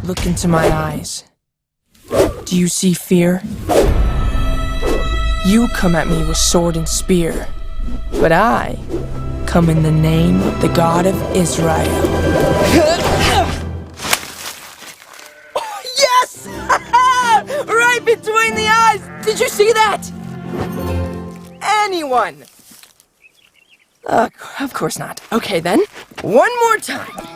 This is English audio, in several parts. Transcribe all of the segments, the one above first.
Look into my eyes. Do you see fear? You come at me with sword and spear, but I come in the name of the God of Israel. Yes! Right between the eyes! Did you see that? Anyone? Of course not. Okay then, one more time.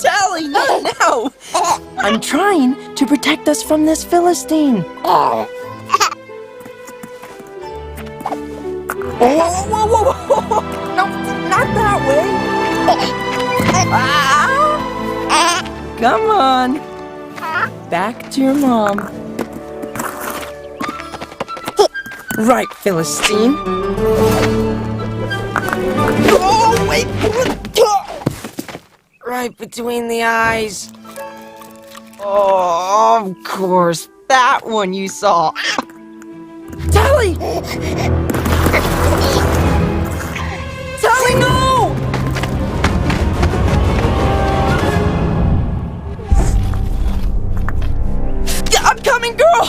Tally, not now! I'm trying to protect us from this Philistine. Whoa! No, not that way! Come on! Back to your mom. Right, Philistine. Oh, wait! Right between the eyes. Oh, of course. That one you saw. Tally! Tally, no! I'm coming, girl!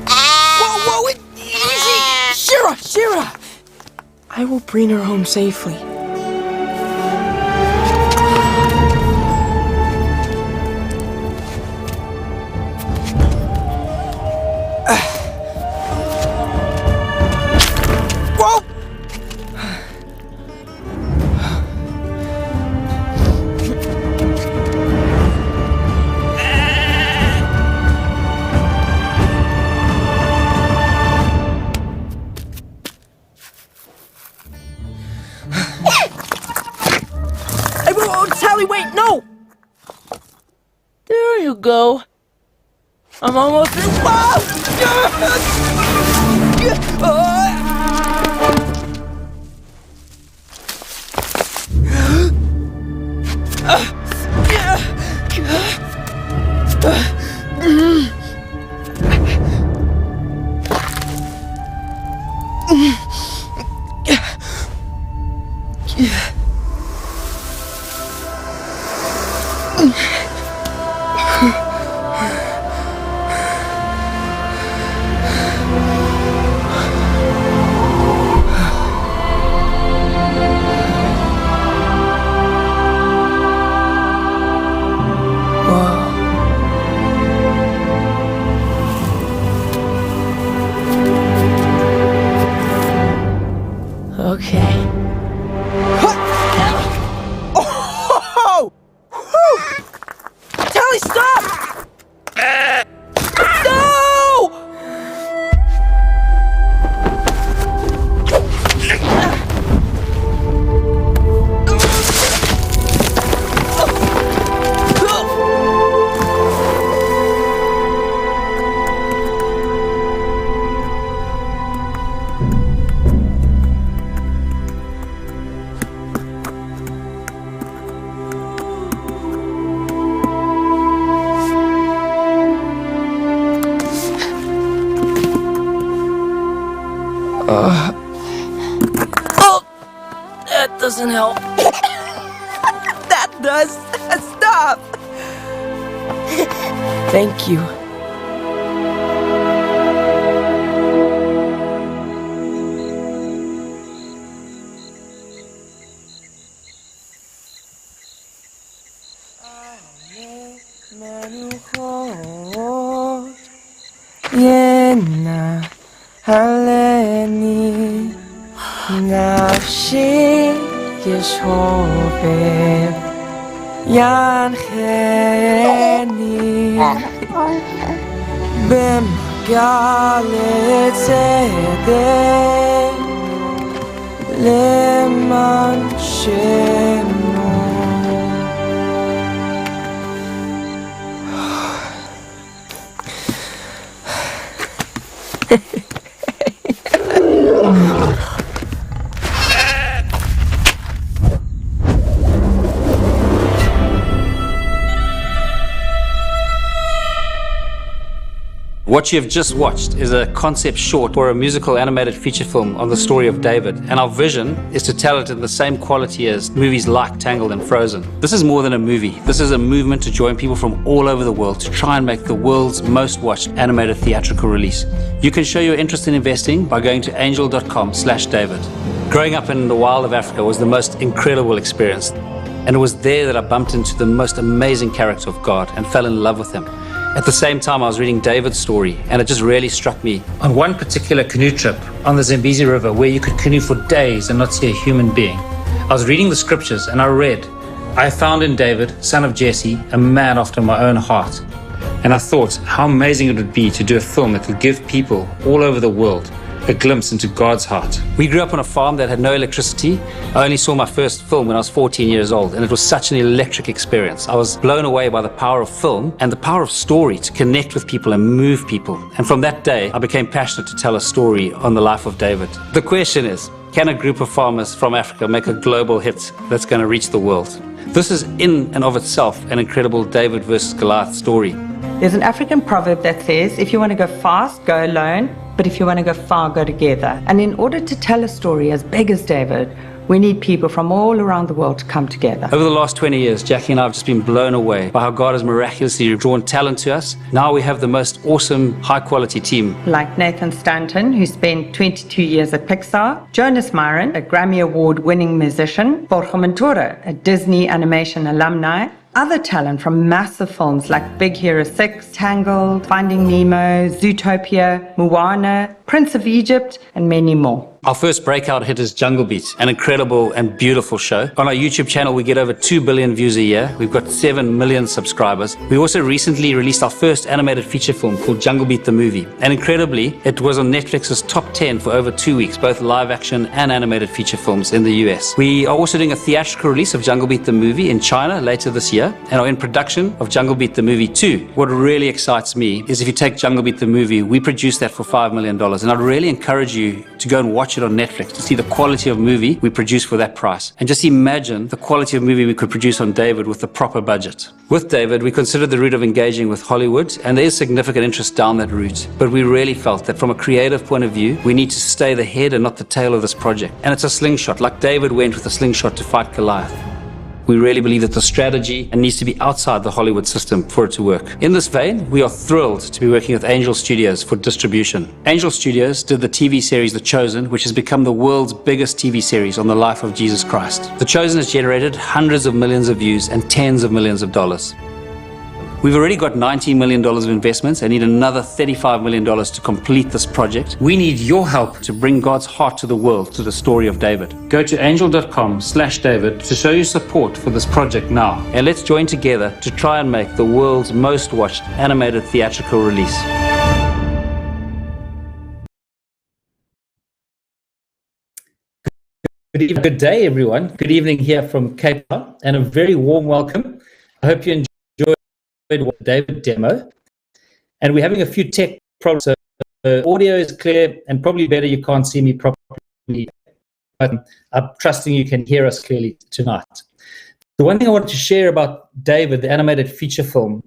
Whoa, easy! Shira! I will bring her home safely. Wait, no! There you go. I'm almost there. Okay. Oh! Tally, stop! No! Oh, that doesn't help. That does. Stop. Thank you. 할래니 נפשי ישובב ינחני במגע לצדק למען שמו. What you have just watched is a concept short or a musical animated feature film on the story of David, and our vision is to tell it in the same quality as movies like Tangled and Frozen. This is more than a movie. This is a movement to join people from all over the world to try and make the world's most watched animated theatrical release. You can show your interest in investing by going to angel.com/David. Growing up in the wild of Africa was the most incredible experience, and it was there that I bumped into the most amazing character of God and fell in love with him. At the same time, I was reading David's story, and it just really struck me. On one particular canoe trip on the Zambezi River, where you could canoe for days and not see a human being, I was reading the scriptures and I read, "I found in David, son of Jesse, a man after my own heart." And I thought how amazing it would be to do a film that would give people all over the world a glimpse into God's heart. We grew up on a farm that had no electricity. I only saw my first film when I was 14 years old, and it was such an electric experience. I was blown away by the power of film and the power of story to connect with people and move people. And from that day, I became passionate to tell a story on the life of David. The question is, can a group of farmers from Africa make a global hit that's going to reach the world? This is in and of itself an incredible David versus Goliath story. There's an African proverb that says, if you want to go fast, go alone, but if you want to go far, go together. And in order to tell a story as big as David, we need people from all around the world to come together. Over the last 20 years, Jackie and I have just been blown away by how God has miraculously drawn talent to us. Now we have the most awesome, high-quality team. Like Nathan Stanton, who spent 22 years at Pixar, Jonas Myron, a Grammy Award-winning musician, Borja Mentora, a Disney animation alumni, other talent from massive films like Big Hero 6, Tangled, Finding Nemo, Zootopia, Moana, Prince of Egypt, and many more. Our first breakout hit is Jungle Beat, an incredible and beautiful show. On our YouTube channel, we get over 2 billion views a year. We've got 7 million subscribers. We also recently released our first animated feature film called Jungle Beat the Movie. And incredibly, it was on Netflix's top 10 for over 2 weeks, both live action and animated feature films in the US. We are also doing a theatrical release of Jungle Beat the Movie in China later this year, and are in production of Jungle Beat the Movie 2. What really excites me is if you take Jungle Beat the Movie, we produced that for $5 million. And I'd really encourage you to go and watch it on Netflix to see the quality of movie we produced for that price. And just imagine the quality of movie we could produce on David with the proper budget. With David, we considered the route of engaging with Hollywood, and there is significant interest down that route. But we really felt that from a creative point of view, we need to stay the head and not the tail of this project. And it's a slingshot, like David went with a slingshot to fight Goliath. We really believe that the strategy needs to be outside the Hollywood system for it to work. In this vein, we are thrilled to be working with Angel Studios for distribution. Angel Studios did the TV series The Chosen, which has become the world's biggest TV series on the life of Jesus Christ. The Chosen has generated hundreds of millions of views and tens of millions of dollars. We've already got $90 million of investments and need another $35 million to complete this project. We need your help to bring God's heart to the world through the story of David. Go to angel.com/David to show your support for this project now. And let's join together to try and make the world's most watched animated theatrical release. Good day, everyone. Good evening here from Cape Town, and a very warm welcome. I hope you enjoyed David demo, and we're having a few tech problems, so audio is clear and probably better. You can't see me properly, but I'm trusting you can hear us clearly tonight. The one thing I wanted to share about David, the animated feature film,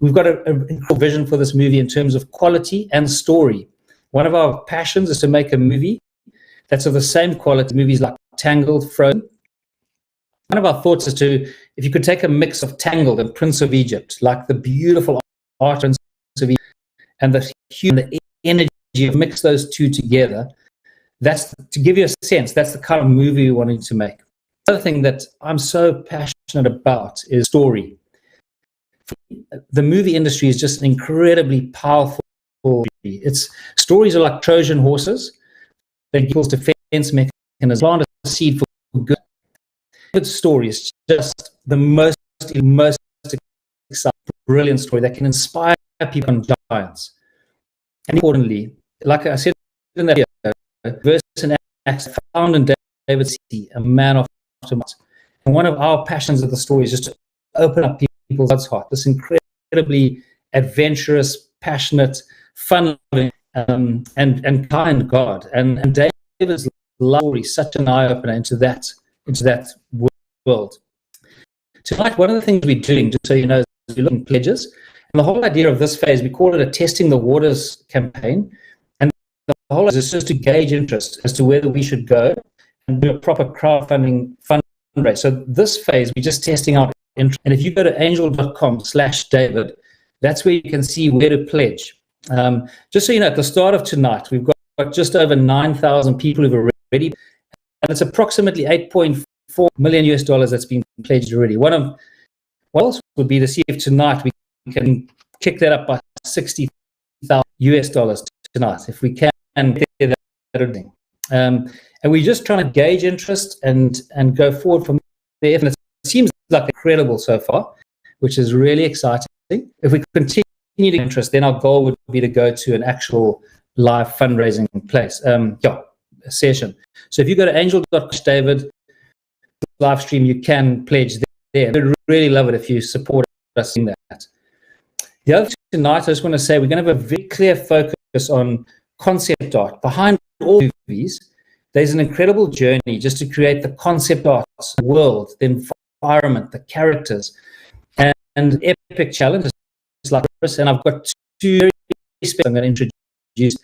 we've got a vision for this movie in terms of quality and story. One of our passions is to make a movie that's of the same quality movies like Tangled, Frozen. One of our thoughts is to, if you could take a mix of Tangled and Prince of Egypt, like the beautiful art of Prince of Egypt and the energy of mix those two together, that's to give you a sense, that's the kind of movie we're wanting to make. The other thing that I'm so passionate about is story. The movie industry is just an incredibly powerful. Stories are like Trojan horses. They give us defense mechanisms, plant a seed for good. Good story is just the most exciting, brilliant story that can inspire people and giants. And importantly, like I said in that verse in Acts, found in David C, a man after my heart. And one of our passions of the story is just to open up people's heart. This incredibly adventurous, passionate, fun-loving, and kind God. And David's story is such an eye-opener into that world. Tonight, one of the things we're doing, just so you know, is we're looking at pledges, the whole idea of this phase, we call it a testing the waters campaign. And the whole is just to gauge interest as to whether we should go and do a proper crowdfunding fundraise. So this phase, we're just testing out interest. And if you go to angel.com/David, that's where you can see where to pledge. Just so you know, at the start of tonight, we've got just over 9,000 people who've already, and it's approximately $8.4 million that's been pledged already. What else would be to see if tonight we can kick that up by $60,000 tonight, if we can get that. And we're just trying to gauge interest and go forward from there. And it seems like incredible so far, which is really exciting. If we continue to interest, then our goal would be to go to an actual live fundraising place, session. So if you go to angel.com/David live stream, you can pledge there. We'd really love it if you support us in that. The other thing tonight, I just want to say, we're going to have a very clear focus on concept art. Behind all movies, there's an incredible journey just to create the concept art, the world, the environment, the characters, and epic challenges like this. And I've got two very special, I'm going to introduce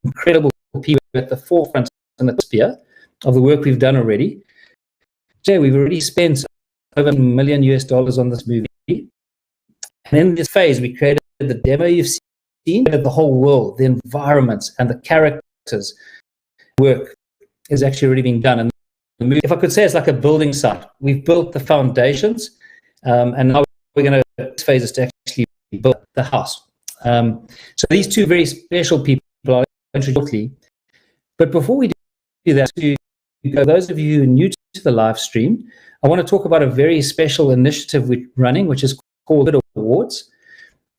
incredible people at the forefront and the spear of the work we've done already. So we've already spent over $1 million on this movie. And in this phase, we created the demo you've seen, the whole world, the environments, and the characters. Work is actually already being done. And the movie, if I could say, it's like a building site. We've built the foundations, and now we're going to, this phase is to actually build the house. So these two very special people are introduced shortly. But before we do that, those of you who are new to the live stream, I want to talk about a very special initiative we're running, which is called Awards.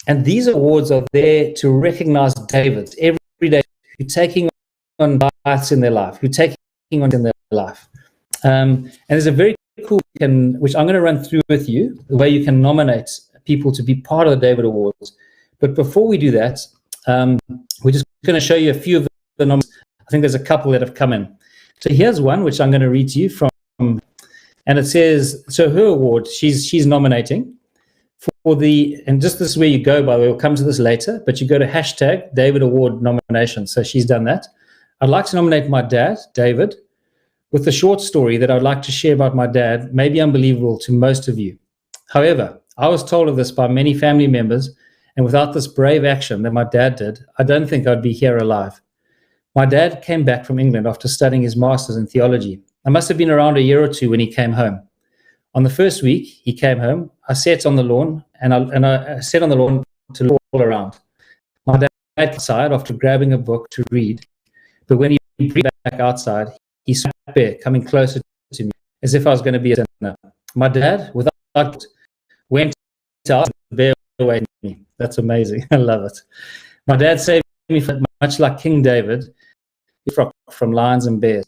And these awards are there to recognize Davids every day who are taking on paths in their life, who are taking on in their life. And there's a very cool, which I'm going to run through with you, the way you can nominate people to be part of the David Awards. But before we do that, we're just going to show you a few of the nominations. I think there's a couple that have come in. So here's one, which I'm going to read to you from, and it says, so her award, she's nominating for the, and just this is where you go, by the way, we'll come to this later, but you go to hashtag David Award nomination. So she's done that. I'd like to nominate my dad, David, with a short story that I'd like to share about my dad, maybe unbelievable to most of you. However, I was told of this by many family members, and without this brave action that my dad did, I don't think I'd be here alive. My dad came back from England after studying his master's in theology. I must have been around a year or two when he came home. On the first week he came home, I sat on the lawn, and I sat on the lawn to look all around. My dad went outside after grabbing a book to read, but when he brought back outside, he sat there, coming closer to me, as if I was going to be a sinner. My dad, without went out the bear away from me. That's amazing. I love it. My dad saved me, much like King David, from lions and bears.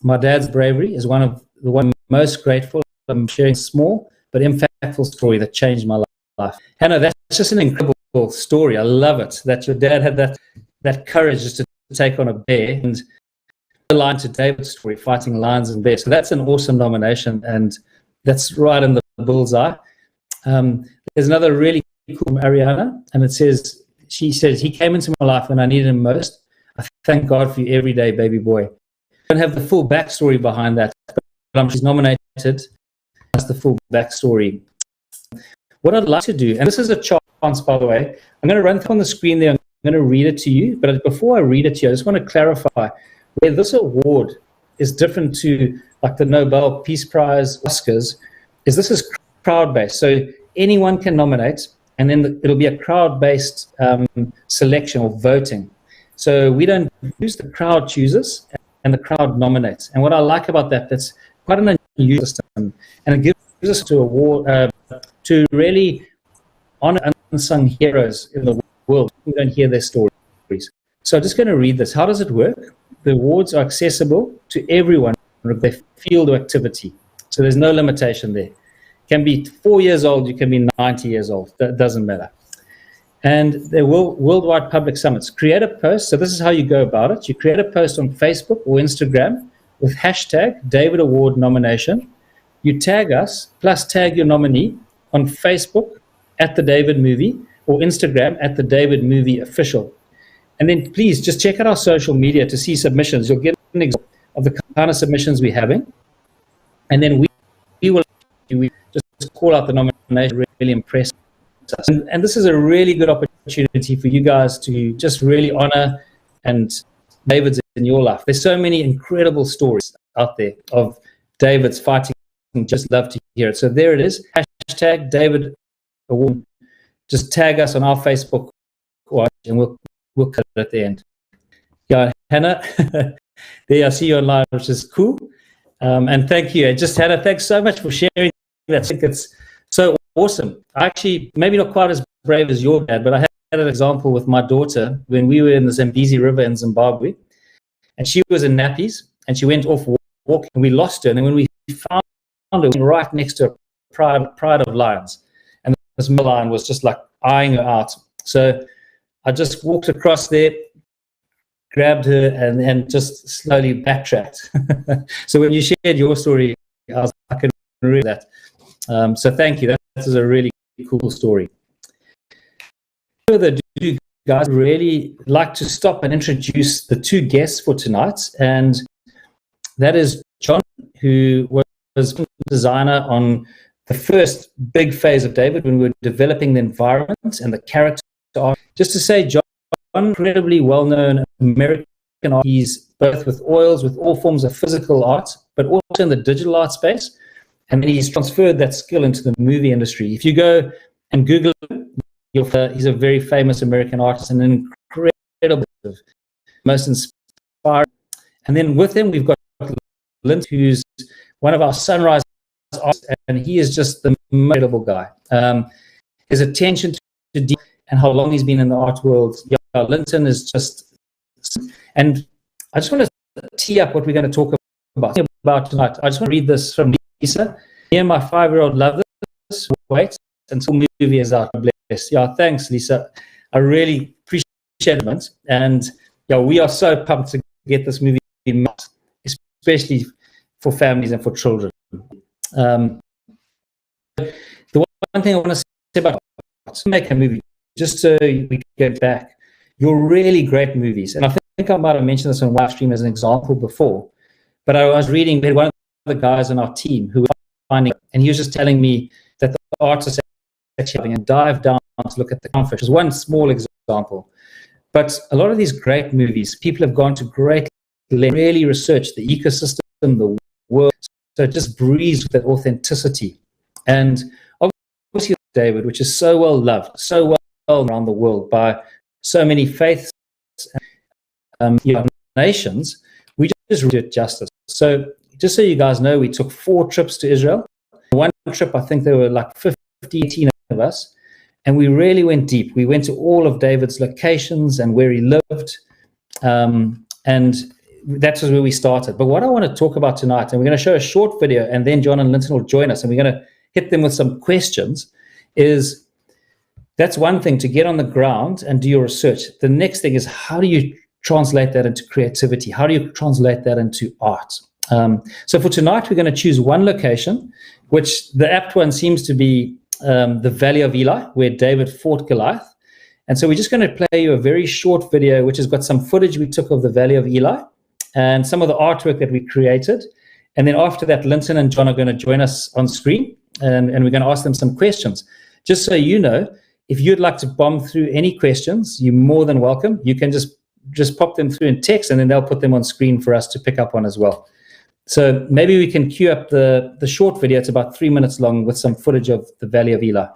My dad's bravery is one of the one most grateful. I'm sharing a small but impactful story that changed my life. Hannah, that's just an incredible story. I love it that your dad had that courage just to take on a bear, and the line to David's story, fighting lions and bears. So that's an awesome nomination, and that's right in the bullseye. There's another really cool from Ariana, and she says, he came into my life when I needed him most. I thank God for you every day, baby boy. I don't have the full backstory behind that, but she's nominated. That's the full backstory. What I'd like to do, and this is a chance, by the way, I'm going to run on the screen there. I'm going to read it to you, but before I read it to you, I just want to clarify where this award is different to like the Nobel Peace Prize, Oscars, is this is crowd-based. So anyone can nominate, and then it'll be a crowd-based selection or voting. So we don't choose, the crowd chooses, and the crowd nominates. And what I like about that, that's quite an unusual system, and it gives us to award to really honor unsung heroes in the world. We don't hear their stories. So I'm just going to read this. How does it work? The awards are accessible to everyone in their field of activity. So there's no limitation there. You can be 4 years old, you can be 90 years old. That doesn't matter. And there will worldwide public summits. Create a post. So this is how you go about it. You create a post on Facebook or Instagram with hashtag David Award nomination. You tag us, plus tag your nominee on Facebook at the David Movie, or Instagram at the David Movie Official. And then please just check out our social media to see submissions. You'll get an example of the kind of submissions we're having. And then we will just call out the nomination, really impress us. And this is a really good opportunity for you guys to just really honor and David's in your life. There's so many incredible stories out there of David's fighting. Just love to hear it. So there it is. Hashtag David Award. Just tag us on our Facebook and we'll cut it at the end. Yeah, Hannah, there I see you online, which is cool. And thank you. And just Hannah, thanks so much for sharing that. I think it's so awesome. Actually, maybe not quite as brave as your dad, but I had an example with my daughter when we were in the Zambezi River in Zimbabwe, and she was in nappies, and she went off walking, and we lost her. And then when we found her, we were right next to a pride of lions, and this male lion was just like eyeing her out. So I just walked across there, grabbed her, and just slowly backtracked. So when you shared your story, I can read that. So thank you. That is a really cool story. Further ado, guys, really like to stop and introduce the two guests for tonight, and that is John, who was a designer on the first big phase of David when we were developing the environment and the character art. Just to say, John, incredibly well-known American artist. He's both with oils, with all forms of physical art, but also in the digital art space. And he's transferred that skill into the movie industry. If you go and Google him, he's a very famous American artist and an incredible, most inspiring. And then with him, we've got Lynton, who's one of our sunrise artists, and he is just the incredible guy. His attention to detail and how long he's been in the art world. Yeah, Lynton is just, and I just want to tee up what we're going to talk about tonight. I just want to read this from Lisa. Me and my 5-year-old love this. Wait until the movie is out. Bless. Yeah, thanks, Lisa. I really appreciate it. And yeah, we are so pumped to get this movie out, especially for families and for children. The one thing I want to say about make a movie, just so we get back, you're really great movies. And I think I might have mentioned this on live stream as an example before, but I was reading, we had one of the guys on our team who was finding, and he was just telling me that the artists actually having a dive down to look at the clownfish is one small example. But a lot of these great movies, people have gone to great lengths, really research the ecosystem, the world, so it just breathes with that authenticity. And obviously David, which is so well loved, so well around the world by so many faiths and nations, we just do it justice. So just so you guys know, we took 4 trips to Israel. One trip, I think there were like 18 of us, and we really went deep. We went to all of David's locations and where he lived, and that was where we started. But what I want to talk about tonight, and we're going to show a short video, and then John and Lynton will join us, and we're going to hit them with some questions, is that's one thing, to get on the ground and do your research. The next thing is, how do you translate that into creativity? How do you translate that into art? So for tonight, we're going to choose one location, which the apt one seems to be the Valley of Elah, where David fought Goliath. And so we're just going to play you a very short video, which has got some footage we took of the Valley of Elah and some of the artwork that we created. And then after that, Lynton and John are going to join us on screen, and we're going to ask them some questions. Just so you know, if you'd like to bomb through any questions, you're more than welcome. You can just pop them through in text, and then they'll put them on screen for us to pick up on as well. So maybe we can queue up the short video. It's about 3 minutes long with some footage of the Valley of Elah.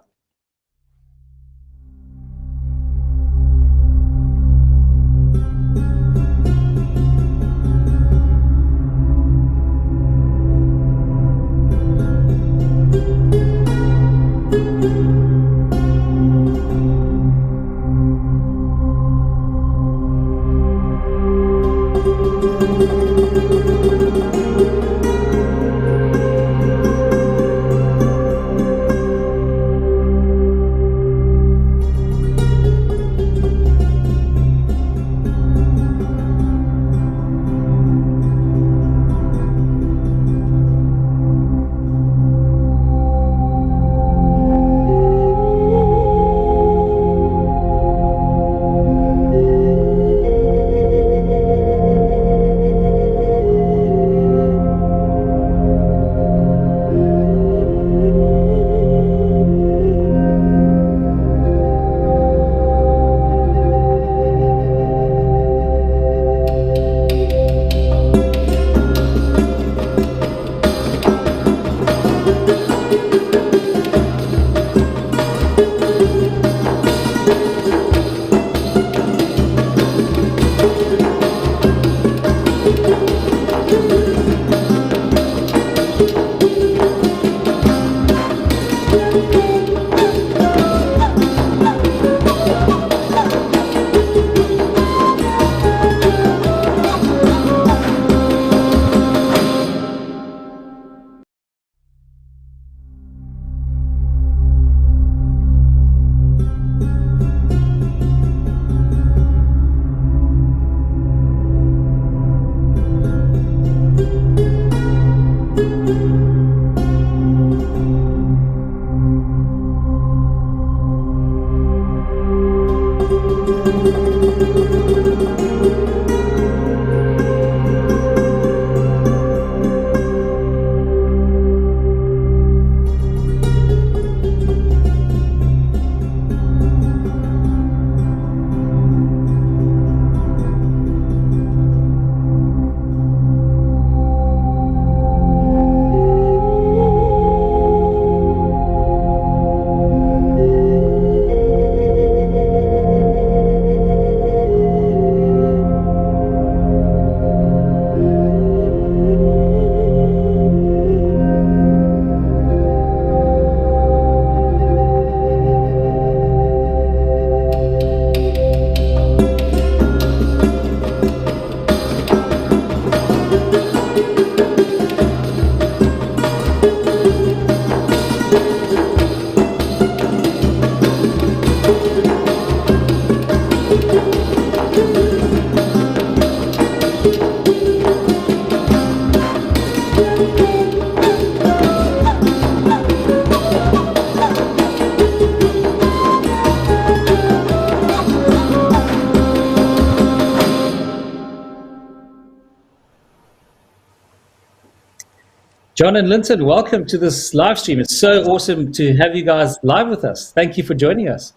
John and Lynton, welcome to this live stream. It's so awesome to have you guys live with us. Thank you for joining us.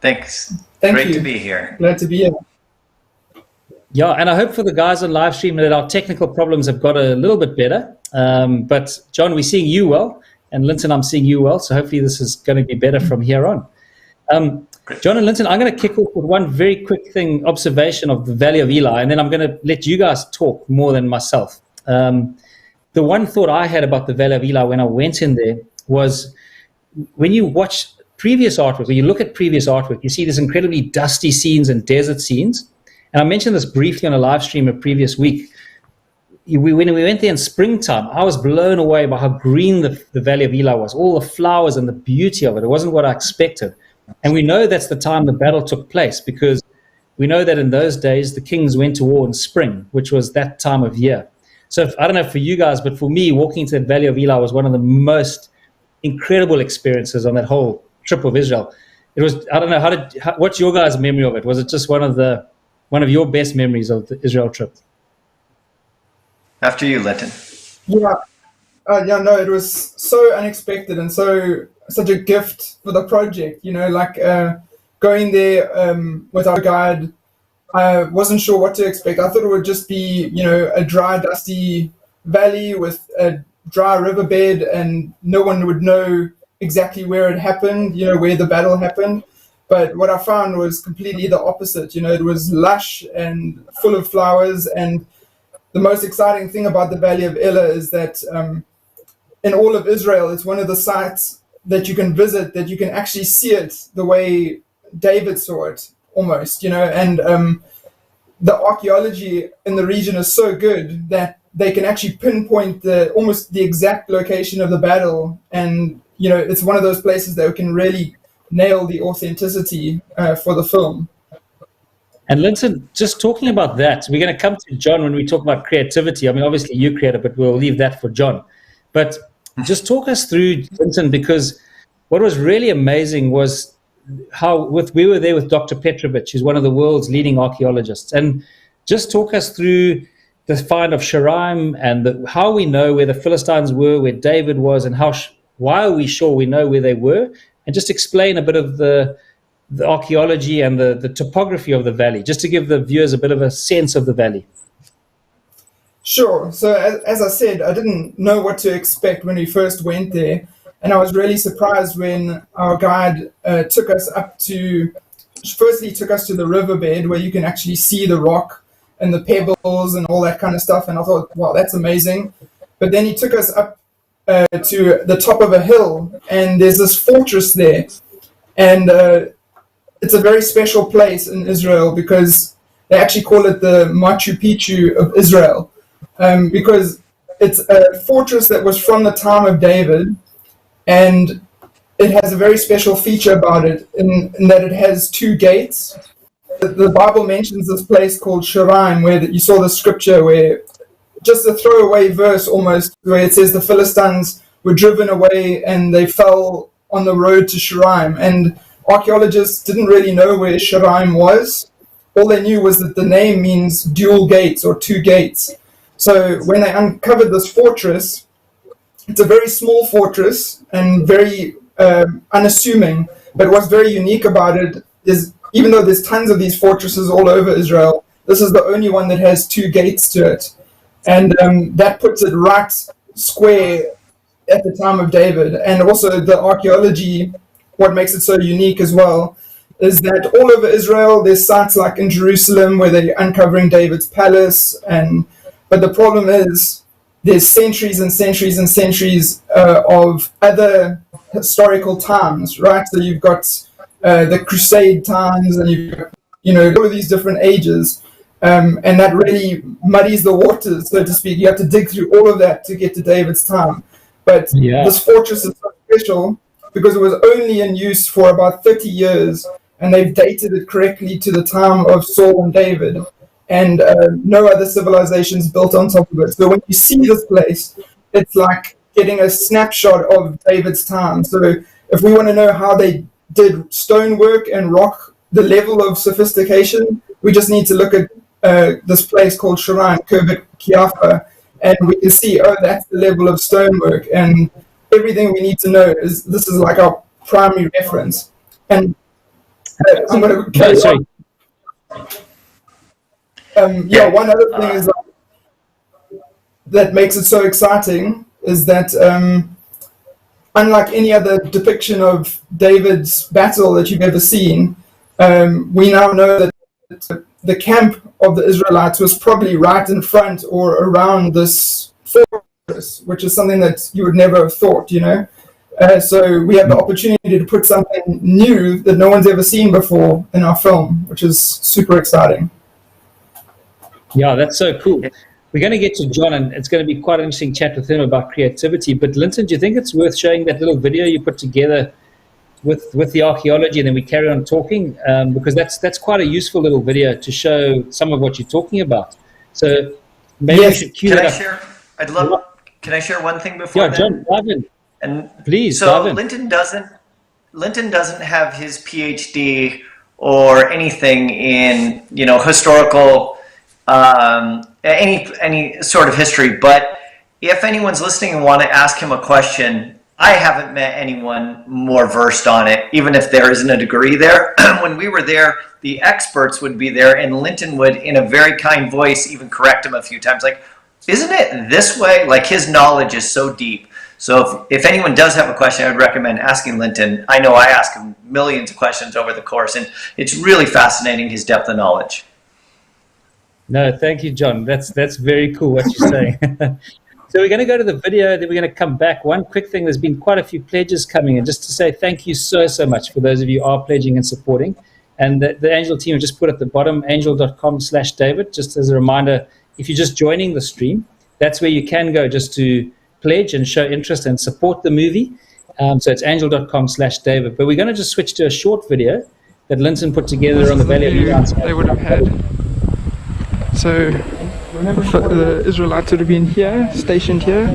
Thanks. Thank Great you. to be here. Glad to be here. Yeah, and I hope for the guys on live stream that our technical problems have got a little bit better. But John, we're seeing you well, and Lynton, I'm seeing you well. So hopefully this is going to be better from here on. John and Lynton, I'm going to kick off with one very quick observation of the Valley of Elah, and then I'm going to let you guys talk more than myself. The one thought I had about the Valley of Elah when I went in there was when you watch previous artwork, when you look at previous artwork, you see these incredibly dusty scenes and desert scenes. And I mentioned this briefly on a live stream a previous week. When we went there in springtime, I was blown away by how green the Valley of Elah was, all the flowers and the beauty of it. It wasn't what I expected. And we know that's the time the battle took place, because we know that in those days, the kings went to war in spring, which was that time of year. So I don't know for you guys, but for me, walking to the Valley of Elah was one of the most incredible experiences on that whole trip of Israel. It was, I don't know, what's your guys' memory of it? Was it just one of your best memories of the Israel trip? After you, Lynton. Yeah, no, it was so unexpected and such a gift for the project. You know, like going there with our guide, I wasn't sure what to expect. I thought it would just be, you know, a dry, dusty valley with a dry riverbed, and no one would know exactly where it happened, you know, where the battle happened. But what I found was completely the opposite. You know, it was lush and full of flowers. And the most exciting thing about the Valley of Elah is that in all of Israel, it's one of the sites that you can visit, that you can actually see it the way David saw it, almost, you know. And the archaeology in the region is so good that they can actually pinpoint almost the exact location of the battle. And, you know, it's one of those places that can really nail the authenticity for the film. And Lynton, just talking about that, we're going to come to John when we talk about creativity. I mean, obviously you created, but we'll leave that for John. But just talk us through, Lynton, because what was really amazing was how we were there with Dr. Petrovich, who's one of the world's leading archaeologists. And just talk us through the find of Sharaim and how we know where the Philistines were, where David was, and why are we sure we know where they were? And just explain a bit of the archaeology and the topography of the valley, just to give the viewers a bit of a sense of the valley. Sure. So as I said, I didn't know what to expect when we first went there. And I was really surprised when our guide took us to the riverbed, where you can actually see the rock and the pebbles and all that kind of stuff. And I thought, wow, that's amazing. But then he took us up to the top of a hill, and there's this fortress there. And it's a very special place in Israel, because they actually call it the Machu Picchu of Israel, because it's a fortress that was from the time of David, and it has a very special feature about it in that it has two gates. The Bible mentions this place called Sharaim, where you saw the scripture where, just a throwaway verse almost, where it says the Philistines were driven away and they fell on the road to Sharaim. And archaeologists didn't really know where Sharaim was. All they knew was that the name means dual gates or two gates. So when they uncovered this fortress, it's a very small fortress and very unassuming. But what's very unique about it is, even though there's tons of these fortresses all over Israel, this is the only one that has two gates to it. And that puts it right square at the time of David. And also the archaeology, what makes it so unique as well, is that all over Israel, there's sites like in Jerusalem where they're uncovering David's palace. But the problem is, there's centuries and centuries and centuries of other historical times, right? So you've got the Crusade times, and you've got, you know, all of these different ages. And that really muddies the waters, so to speak. You have to dig through all of that to get to David's time. But this fortress is so special because it was only in use for about 30 years, and they've dated it correctly to the time of Saul and David. And no other civilizations built on top of it. So when you see this place, it's like getting a snapshot of David's time. So if we want to know how they did stonework and rock, the level of sophistication, we just need to look at this place called Sharaim, Kirbet Kiafa, and we can see, oh, that's the level of stonework, and everything we need to know is this is like our primary reference. And I'm going to carry on. One other thing is that makes it so exciting is that unlike any other depiction of David's battle that you've ever seen, we now know that the camp of the Israelites was probably right in front or around this fortress, which is something that you would never have thought, So we have the opportunity to put something new that no one's ever seen before in our film, which is super exciting. Yeah, that's so cool. We're going to get to John, and it's going to be quite an interesting chat with him about creativity. But Lynton, do you think it's worth showing that little video you put together with the archaeology, and then we carry on talking? Because that's quite a useful little video to show some of what you're talking about. So maybe we should cue that up. Share? Can I share one thing before? Yeah, John, dive in. And please. So Lynton doesn't have his PhD or anything in historical. Any sort of history, but if anyone's listening and want to ask him a question, I haven't met anyone more versed on it, even if there isn't a degree there. When we were there, the experts would be there, and Lynton would, in a very kind voice, even correct him a few times, like, isn't it this way? Like, his knowledge is so deep. So if anyone does have a question, I would recommend asking Lynton. I know I ask him millions of questions over the course, and it's really fascinating, his depth of knowledge. No, thank you, John. That's very cool what you're saying. So we're going to go to the video, then we're going to come back. One quick thing, there's been quite a few pledges coming in, just to say thank you so much for those of you who are pledging and supporting. And the Angel team just put at the bottom, angel.com/David, just as a reminder, if you're just joining the stream, that's where you can go just to pledge and show interest and support the movie. So it's angel.com/David. But we're going to just switch to a short video that Lynton put together on the Valley of Elah. They would have had. So the Israelites would have been here, stationed here.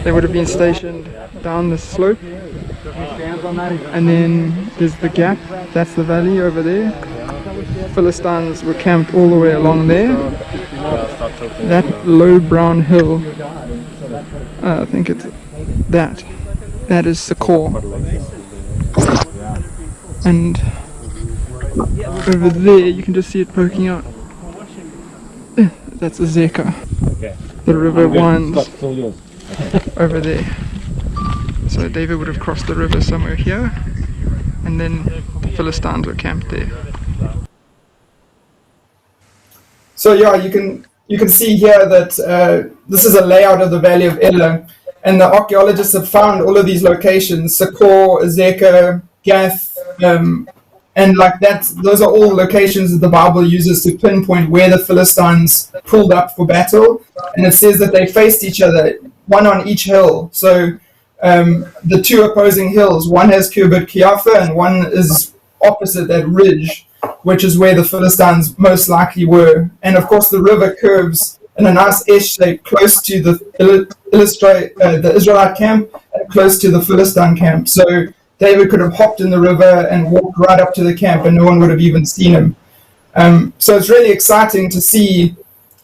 They would have been stationed down the slope. And then there's the gap, that's the valley over there. Philistines were camped all the way along there. That low brown hill, I think it's that is Sakor. And over there you can just see it poking out. That's a Zeka. Okay. The river winds over there. So David would have crossed the river somewhere here, and then the Philistines were camped there. So yeah, you can see here that this is a layout of the Valley of Elah, and the archaeologists have found all of these locations: Sakor, Azekah, Gath, and like that. Those are all locations that the Bible uses to pinpoint where the Philistines pulled up for battle, and it says that they faced each other, one on each hill. So the two opposing hills, one has Kirbet Kiafa and one is opposite that ridge, which is where the Philistines most likely were. And of course the river curves in a nice S shape close to the Israelite camp and close to the Philistine camp. So David could have hopped in the river and walked right up to the camp and no one would have even seen him. So it's really exciting to see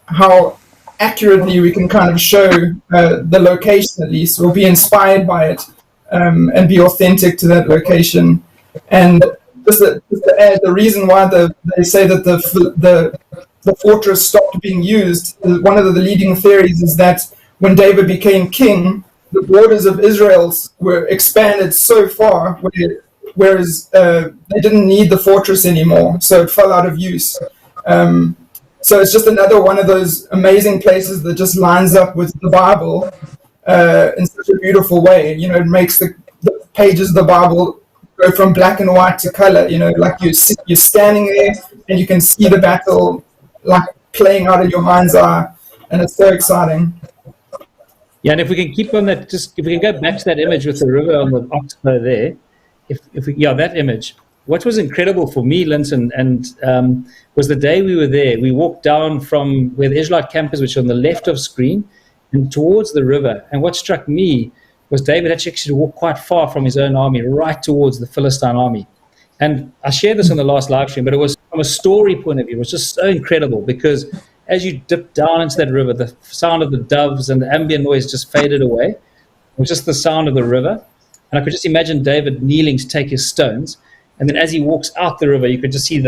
how accurately we can kind of show the location, at least, or be inspired by it, and be authentic to that location. And just to add, the reason why they say that the fortress stopped being used, one of the leading theories is that when David became king, the borders of Israel were expanded so far, whereas they didn't need the fortress anymore, so it fell out of use. So it's just another one of those amazing places that just lines up with the Bible in such a beautiful way. You know, it makes the pages of the Bible go from black and white to color. You know, like you're standing there and you can see the battle like playing out of your mind's eye, and it's so exciting. Yeah, and if we can keep on that, if we can go back to that image with the river on the oxbow there, that image. What was incredible for me, Lynton, and was the day we were there. We walked down from where the Israelite camp is, which is on the left of screen, and towards the river. And what struck me was David had actually walked quite far from his own army, right towards the Philistine army. And I shared this on the last live stream, but it was from a story point of view. It was just so incredible because as you dipped down into that river, the sound of the doves and the ambient noise just faded away. It was just the sound of the river. And I could just imagine David kneeling to take his stones. And then as he walks out the river, you could just see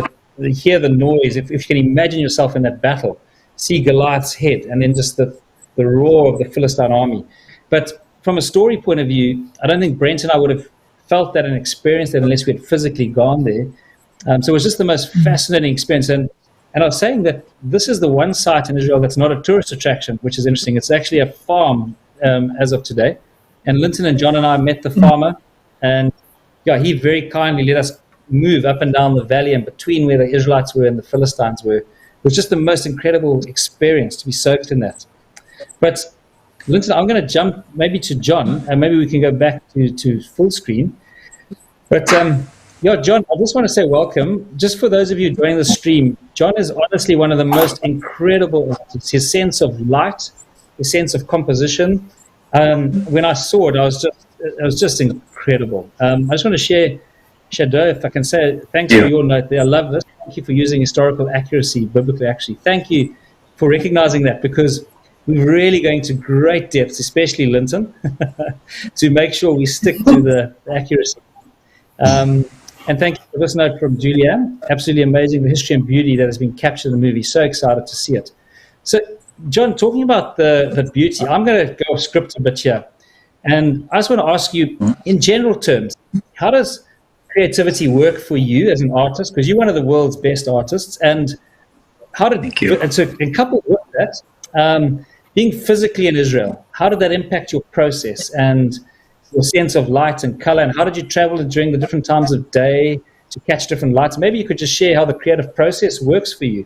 hear the noise. If you can imagine yourself in that battle, see Goliath's head, and then just the roar of the Philistine army. But from a story point of view, I don't think Brent and I would have felt that and experienced that unless we had physically gone there. So it was just the most fascinating experience. And I was saying that this is the one site in Israel that's not a tourist attraction, which is interesting. It's actually a farm as of today. And Lynton and John and I met the farmer, and he very kindly let us move up and down the valley and between where the Israelites were and the Philistines were. It was just the most incredible experience to be soaked in that. But Lynton, I'm going to jump maybe to John, and maybe we can go back to full screen. But John, I just want to say welcome. Just for those of you joining the stream, John is honestly one of the most incredible artists. His sense of light, his sense of composition. When I saw it, it was just incredible. I just want to share, Shadow, if I can say, thank you for your note there. I love this. Thank you for using historical accuracy, biblically actually. Thank you for recognizing that, because we're really going to great depths, especially Lynton, to make sure we stick to the accuracy. And thank you for this note from Julianne. Absolutely amazing, the history and beauty that has been captured in the movie. So excited to see it. So, John, talking about the beauty, I'm going to go off script a bit here. And I just want to ask you, in general terms, how does creativity work for you as an artist? Because you're one of the world's best artists. And how did and coupled with that, being physically in Israel, how did that impact your process and your sense of light and color? And how did you travel during the different times of day to catch different lights? Maybe you could just share how the creative process works for you.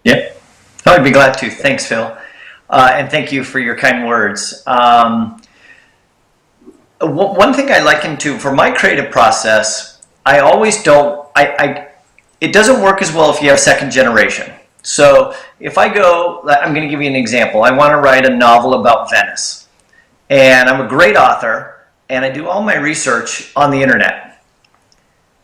Yeah. I'd be glad to. Thanks, Phil. And thank you for your kind words. One thing I liken to, for my creative process, I always don't, it doesn't work as well if you have second generation. So if I go, I'm going to give you an example. I want to write a novel about Venice. And I'm a great author, and I do all my research on the internet.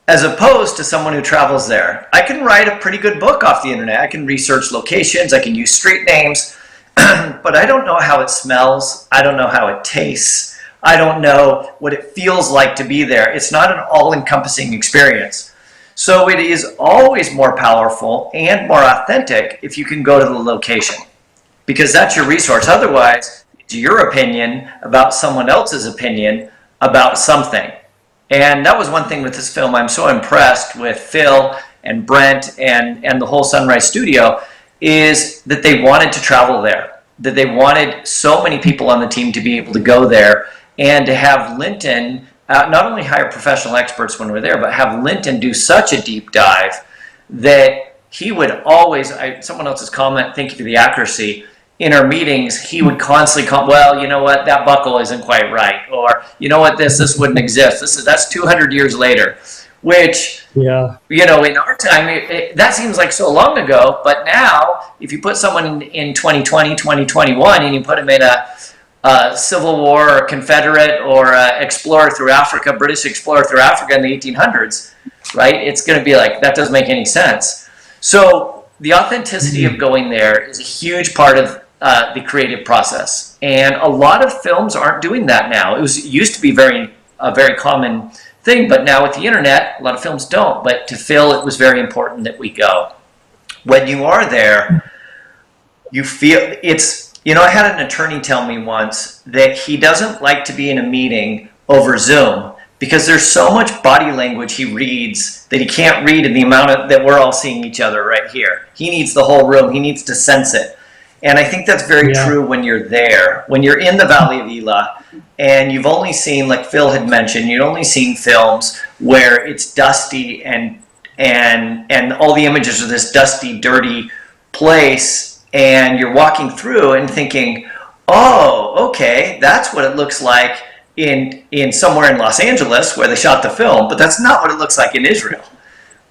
As opposed to someone who travels there. I can write a pretty good book off the internet. I can research locations, I can use street names, but I don't know how it smells. I don't know how it tastes. I don't know what it feels like to be there. It's not an all-encompassing experience. So it is always more powerful and more authentic if you can go to the location, because that's your resource. Otherwise, it's your opinion about someone else's opinion about something. And that was one thing with this film. I'm so impressed with Phil and Brent and the whole Sunrise Studio, is that they wanted to travel there, that they wanted so many people on the team to be able to go there, and to have Lynton not only hire professional experts when we're there, but have Lynton do such a deep dive that he would always, someone else's comment, thank you for the accuracy, in our meetings, he would constantly come, well, you know what, that buckle isn't quite right, or you know what, this wouldn't exist. That's 200 years later, which, in our time, that seems like so long ago, but now, if you put someone in 2020, 2021, and you put them in a Civil War, or Confederate, or explorer through Africa, British explorer through Africa in the 1800s, right, it's going to be like, that doesn't make any sense. So the authenticity of going there is a huge part of the creative process, and a lot of films aren't doing that now. It used to be a very common thing, but now with the internet, a lot of films don't. But to Phil, it was very important that we go. When you are there, you feel it's. I had an attorney tell me once that he doesn't like to be in a meeting over Zoom because there's so much body language he reads that he can't read in the amount that we're all seeing each other right here. He needs the whole room. He needs to sense it. And I think that's very true when you're there. When you're in the Valley of Elah, and you've only seen, like Phil had mentioned, you've only seen films where it's dusty and all the images of this dusty, dirty place, and you're walking through and thinking, oh, okay, that's what it looks like in somewhere in Los Angeles where they shot the film, but that's not what it looks like in Israel.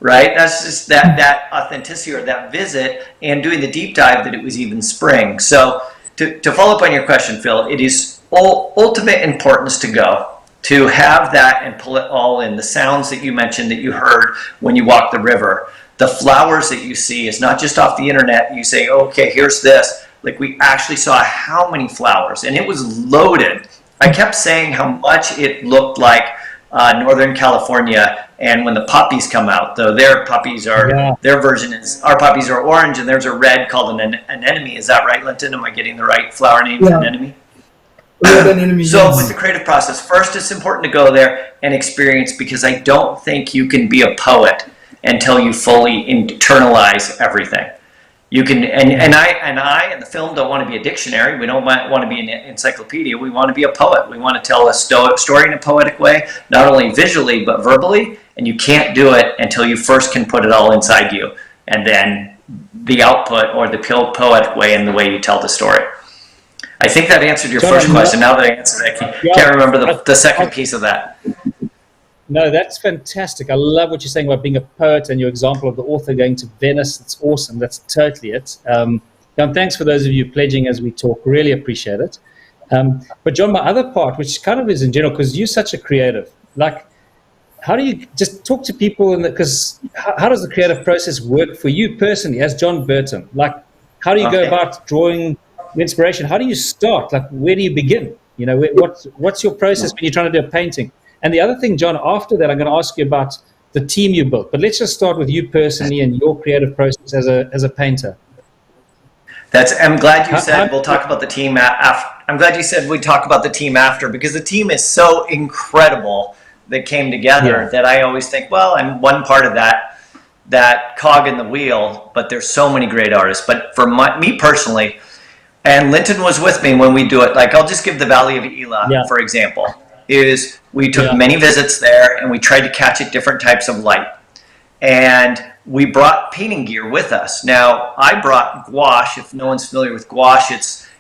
Right? That's just that authenticity, or that visit, and doing the deep dive that it was even spring. So to follow up on your question, Phil, it is ultimate importance to go, to have that and pull it all in. The sounds that you mentioned that you heard when you walked the river, The flowers that you see is not just off the internet. You say, okay, here's this. Like, we actually saw how many flowers, and it was loaded. I kept saying how much it looked like Northern California, and when the poppies come out, though their poppies are, their version is, our poppies are orange and theirs are red, called an anemone. Is that right, Lynton? Am I getting the right flower name? Yeah. Anemone? Anemone, So yes. with the creative process, first it's important to go there and experience, because I don't think you can be a poet until you fully internalize everything. You can, and I and the film don't want to be a dictionary. We don't want to be an encyclopedia. We want to be a poet. We want to tell a story in a poetic way, not only visually but verbally. And you can't do it until you first can put it all inside you, and then the output, or the poetic way, in the way you tell the story. I think that answered your first question. Now that I answered it, I can't remember the second piece of that. No, that's fantastic. I love what you're saying about being a poet, and your example of the author going to Venice. It's awesome. That's totally it. John, thanks for those of you pledging as we talk. Really appreciate it. But John, my other part, which kind of is in general, because you're such a creative, like, how do you just talk to people? Because how does the creative process work for you personally, as John Burton? Like, how do you go about drawing inspiration? How do you start? Like, where do you begin? You know, what's your process when you're trying to do a painting? And the other thing, John, after that, I'm going to ask you about the team you built. But let's just start with you personally and your creative process as a painter. I'm glad you said we'll talk about the team after. I'm glad you said we'd talk about the team after, because the team is so incredible that came together that I always think, well, I'm one part of that cog in the wheel, but there's so many great artists. But for me personally, and Lynton was with me when we do it, like, I'll just give the Valley of Elah, for example. Is we took many visits there, and we tried to catch at different types of light. And we brought painting gear with us. Now, I brought gouache. If no one's familiar with gouache,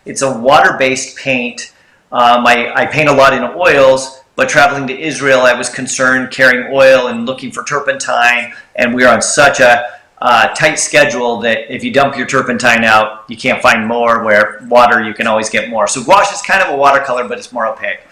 it's a water-based paint. I paint a lot in oils, but traveling to Israel, I was concerned carrying oil and looking for turpentine, and we were on such a tight schedule that if you dump your turpentine out, you can't find more, where water, you can always get more. So gouache is kind of a watercolor, but it's more opaque.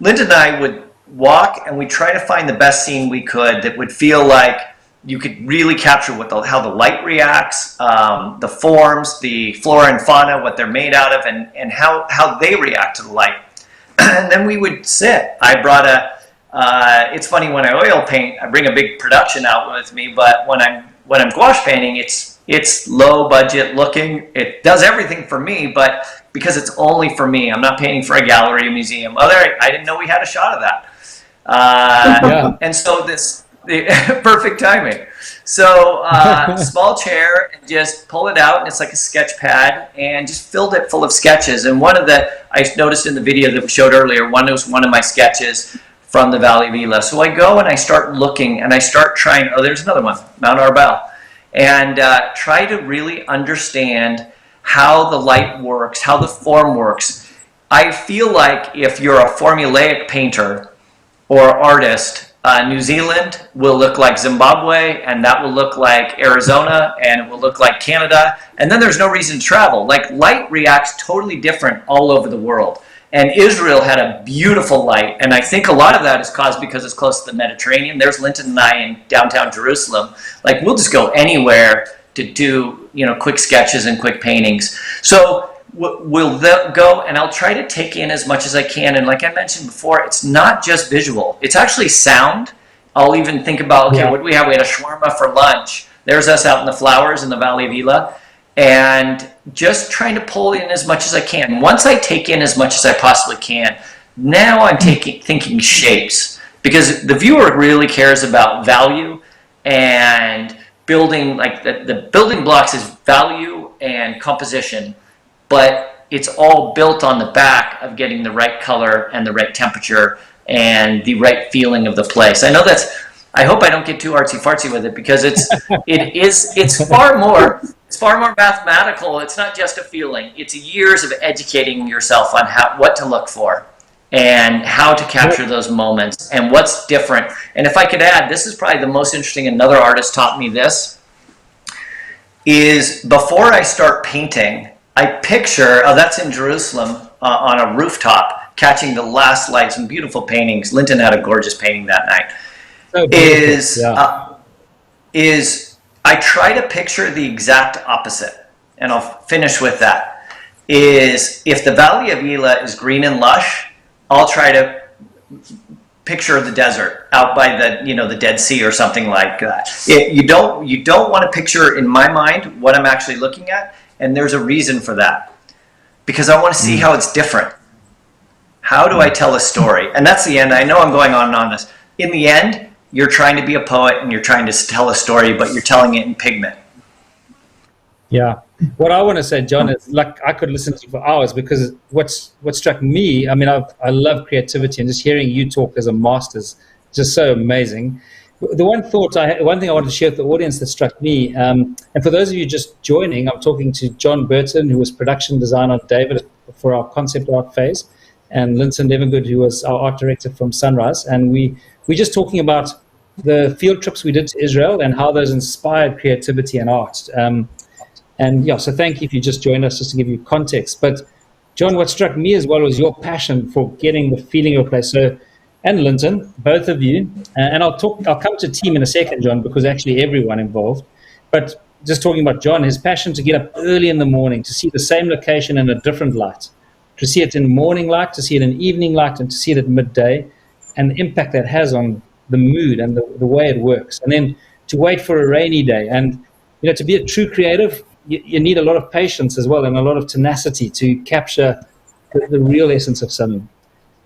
Lynton and I would walk, and we try to find the best scene we could that would feel like you could really capture how the light reacts, the forms, the flora and fauna, what they're made out of, and how they react to the light. And then we would sit. I brought it's funny, when I oil paint, I bring a big production out with me, but when I'm gouache painting, it's low budget looking. It does everything for me, but because it's only for me, I'm not painting for a gallery, a museum. I didn't know we had a shot of that. And so perfect timing. So small chair, and just pull it out, and it's like a sketch pad, and just filled it full of sketches. And I noticed in the video that we showed earlier, one was one of my sketches from the Valley of Elah. So I go and I start looking, and I start trying, there's another one, Mount Arbel, and try to really understand how the light works, how the form works. I feel like if you're a formulaic painter or artist, New Zealand will look like Zimbabwe, and that will look like Arizona, and it will look like Canada, and then there's no reason to travel. Like, light reacts totally different all over the world. And Israel had a beautiful light, and I think a lot of that is caused because it's close to the Mediterranean. There's Lynton and I in downtown Jerusalem. Like, we'll just go anywhere to do, quick sketches and quick paintings. So we'll go, and I'll try to take in as much as I can. And like I mentioned before, it's not just visual. It's actually sound. I'll even think about, what do we have? We had a shawarma for lunch. There's us out in the flowers in the Valley of Elah. And just trying to pull in as much as I can. Once I take in as much as I possibly can, now I'm thinking shapes. Because the viewer really cares about value and building, like the building blocks is value and composition, but it's all built on the back of getting the right color and the right temperature and the right feeling of the place. I know I hope I don't get too artsy-fartsy with it, because it's far more mathematical. It's not just a feeling. It's years of educating yourself on what to look for and how to capture those moments and what's different. And if I could add, this is probably the most interesting, another artist taught me this, is before I start painting, I picture, that's in Jerusalem on a rooftop, catching the last light, some beautiful paintings. Lynton had a gorgeous painting that night. I I try to picture the exact opposite, and I'll finish with that, is if the Valley of Elah is green and lush, I'll try to picture the desert out by the, you know, the Dead Sea or something like that. You don't want to picture, in my mind, what I'm actually looking at, and there's a reason for that. Because I want to see how it's different. How do I tell a story? And that's the end. I know I'm going on and on this. In the end, you're trying to be a poet and you're trying to tell a story, but you're telling it in pigment. Yeah. What I want to say, John, is like I could listen to you for hours, because what struck me, I mean, I love creativity, and just hearing you talk as a master is just so amazing. The one thing I wanted to share with the audience that struck me, and for those of you just joining, I'm talking to John Burton, who was production designer of David for our concept art phase, and Lynton Levengood, who was our art director from Sunrise, and we're just talking about the field trips we did to Israel and how those inspired creativity and art. And yeah, so thank you if you just joined us, just to give you context. But John, what struck me as well was your passion for getting the feeling of a place. So, and Lynton, both of you, and I'll come to team in a second, John, because actually everyone involved. But just talking about John, his passion to get up early in the morning, to see the same location in a different light, to see it in morning light, to see it in evening light, and to see it at midday, and the impact that has on the mood and the way it works. And then to wait for a rainy day. And, you know, to be a true creative, you need a lot of patience as well, and a lot of tenacity to capture the real essence of something.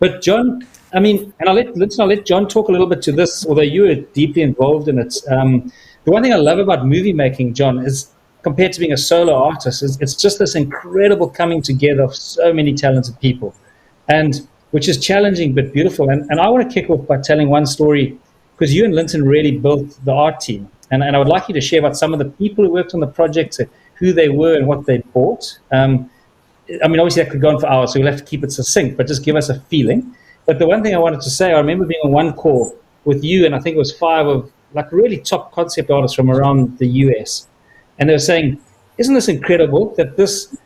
But John, I mean, and I'll let John talk a little bit to this, although you are deeply involved in it. The one thing I love about movie making, John, is compared to being a solo artist, it's just this incredible coming together of so many talented people, and which is challenging but beautiful. And I want to kick off by telling one story, because you and Lynton really built the art team. And I would like you to share about some of the people who worked on the project, who they were and what they bought. I mean, obviously that could go on for hours, so we'll have to keep it succinct, but just give us a feeling. But the one thing I wanted to say, I remember being on one call with you, and I think it was 5 of like really top concept artists from around the US. And they were saying, isn't this incredible that this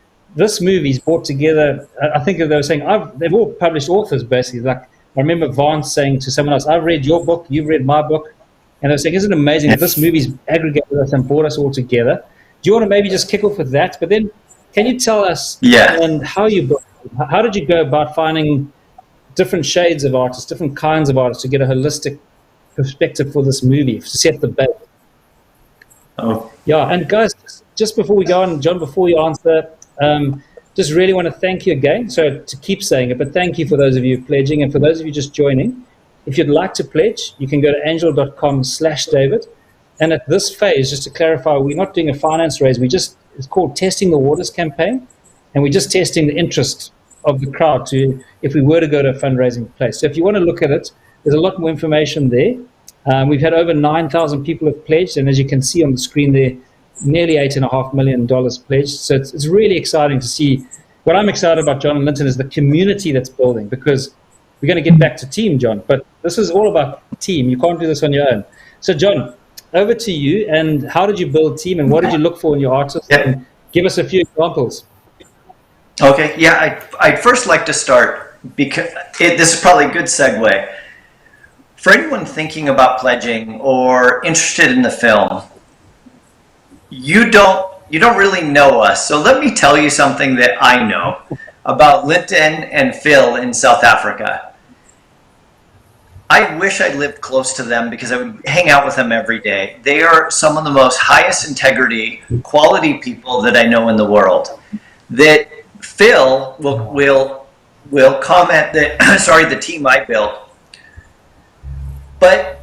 movie's brought together? I think they were saying, they've all published authors, basically. Like, I remember Vance saying to someone else, I've read your book, you've read my book. And they were saying, isn't it amazing that this movie's aggregated us and brought us all together? Do you want to maybe just kick off with that? But then can you tell us and how did you go about finding different shades of artists, different kinds of artists, to get a holistic perspective for this movie, to set the base? Oh. Yeah, and guys, just before we go on, John, before you answer, just really want to thank you again. So to keep saying it, but thank you for those of you pledging, and for those of you just joining. If you'd like to pledge, you can go to angel.com/David. And at this phase, just to clarify, we're not doing a finance raise. It's called Testing the Waters campaign. And we're just testing the interest of the crowd if we were to go to a fundraising place. So if you want to look at it, there's a lot more information there. We've had over 9,000 people have pledged. And as you can see on the screen there, nearly $8.5 million pledged. So it's really exciting to see. What I'm excited about, John and Lynton, is the community that's building, because we're going to get back to team, John. But this is all about team. You can't do this on your own. So, John, over to you. And how did you build team, and what did you look for in your artists? Yeah. And give us a few examples. Okay, yeah, I'd first like to start, because this is probably a good segue. For anyone thinking about pledging or interested in the film, you don't really know us. So let me tell you something that I know about Lynton and Phil in South Africa. I wish I lived close to them, because I would hang out with them every day. They are some of the most highest integrity, quality people that I know in the world. That Phil will comment that, sorry, the team I built. But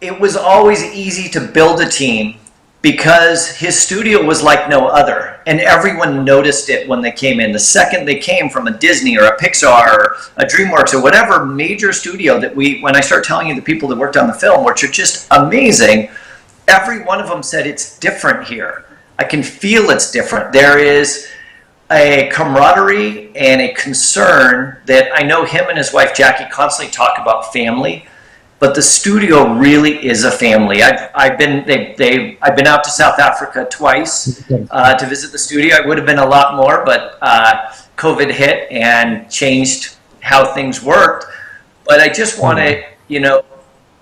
it was always easy to build a team, because his studio was like no other, and everyone noticed it when they came in. The second they came from a Disney or a Pixar or a DreamWorks or whatever major studio that when I start telling you the people that worked on the film, which are just amazing, every one of them said, it's different here. I can feel it's different. There is a camaraderie and a concern that I know him and his wife Jackie constantly talk about family. But the studio really is a family. I've been out to South Africa twice to visit the studio. I would have been a lot more, but COVID hit and changed how things worked. But I just want to,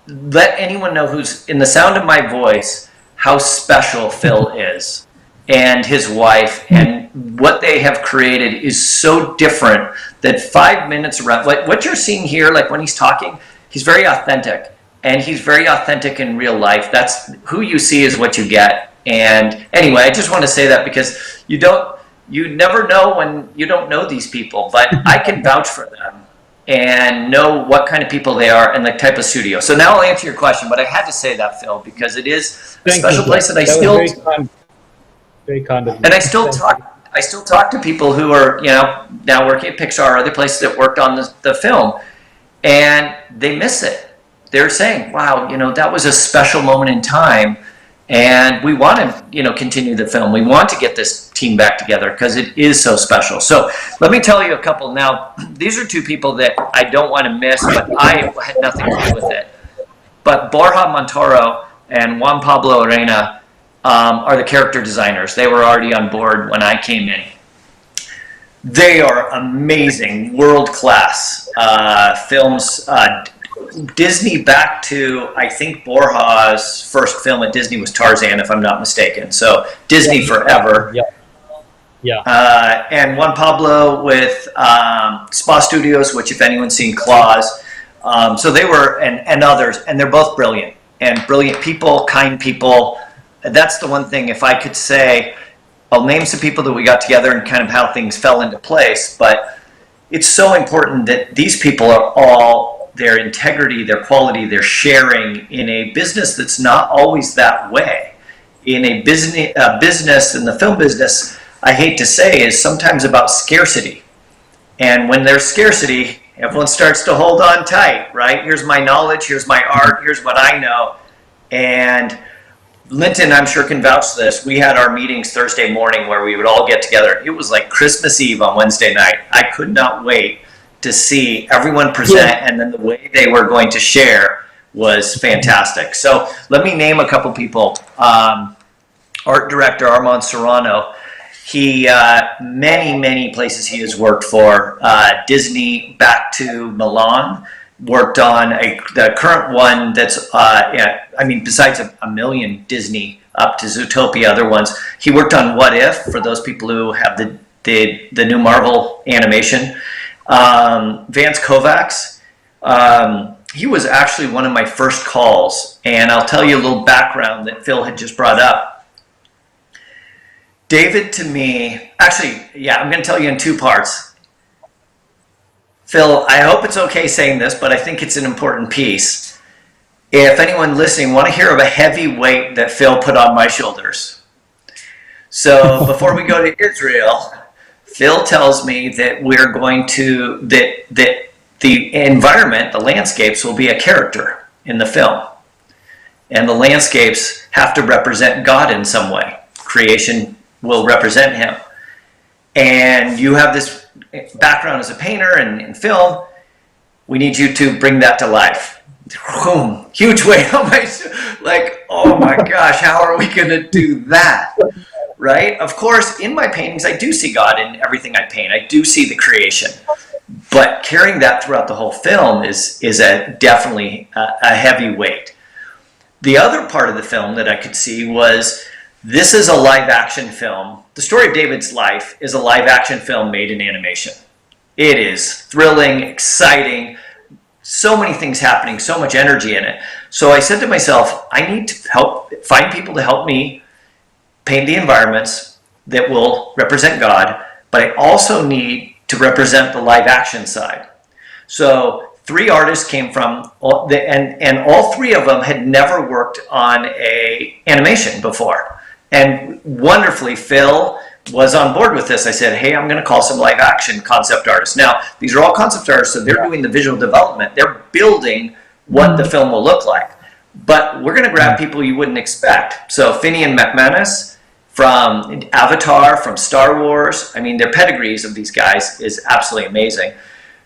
let anyone know who's in the sound of my voice how special Phil is and his wife, and what they have created is so different that 5 minutes around, like what you're seeing here, like when he's talking, he's very authentic, and he's very authentic in real life. That's who you see is what you get. And anyway, I just want to say that because you never know when you don't know these people, but I can vouch for them and know what kind of people they are and the type of studio. So now I'll answer your question, but I had to say that, Phil, because it is a special place that I still, very kind of you. and I still talk to people who are, now working at Pixar or other places that worked on the film, and they miss it. They're saying, wow, that was a special moment in time, and we want to, continue the film. We want to get this team back together because it is so special. So let me tell you a couple. Now, these are two people that I don't want to miss, but I had nothing to do with it. But Borja Montoro and Juan Pablo Arena are the character designers. They were already on board when I came in. They are amazing, world-class films. Disney back to, I think Borja's first film at Disney was Tarzan, if I'm not mistaken. So Disney forever. Yeah. And Juan Pablo with Spa Studios, which if anyone's seen Claws. So they were, and others, and they're both brilliant. And brilliant people, kind people. That's the one thing, if I could say, I'll name some people that we got together and kind of how things fell into place, but it's so important that these people are all, their integrity, their quality, their sharing in a business that's not always that way. In a business, in the film business, I hate to say, is sometimes about scarcity. And when there's scarcity, everyone starts to hold on tight, right? Here's my knowledge, here's my art, here's what I know. And Lynton, I'm sure, can vouch for this. We had our meetings Thursday morning where we would all get together. It was like Christmas Eve on Wednesday night. I could not wait to see everyone present, and then the way they were going to share was fantastic. So let me name a couple people. Art director Armand Serrano. He, many places he has worked for. Disney back to Milan. Worked on the current one that's, besides a million Disney up to Zootopia, other ones. He worked on What If, for those people who have the new Marvel animation. Vance Kovacs, he was actually one of my first calls, and I'll tell you a little background that Phil had just brought up. David, to me, I'm going to tell you in two parts. Phil, I hope it's okay saying this, but I think it's an important piece. If anyone listening want to hear of a heavy weight that Phil put on my shoulders. So before we go to Israel, Phil tells me that we're going to, that the environment, the landscapes will be a character in the film. And the landscapes have to represent God in some way. Creation will represent him. And you have this background as a painter and in film, we need you to bring that to life. Boom, huge weight on my, like, oh my gosh, how are we gonna do that? Right? Of course, in my paintings, I do see God in everything I paint. I do see the creation. But carrying that throughout the whole film is definitely a heavy weight. The other part of the film that I could see was, this is a live action film. The story of David's life is a live action film made in animation. It is thrilling, exciting, so many things happening, so much energy in it. So I said to myself, I need to find people to help me paint the environments that will represent God, but I also need to represent the live action side. So 3 artists came from, and all 3 of them had never worked on a animation before. And wonderfully, Phil was on board with this. I said, hey, I'm going to call some live action concept artists. Now, these are all concept artists, so they're doing the visual development. They're building what the film will look like. But we're going to grab people you wouldn't expect. So Finian McManus from Avatar, from Star Wars. I mean, their pedigrees of these guys is absolutely amazing.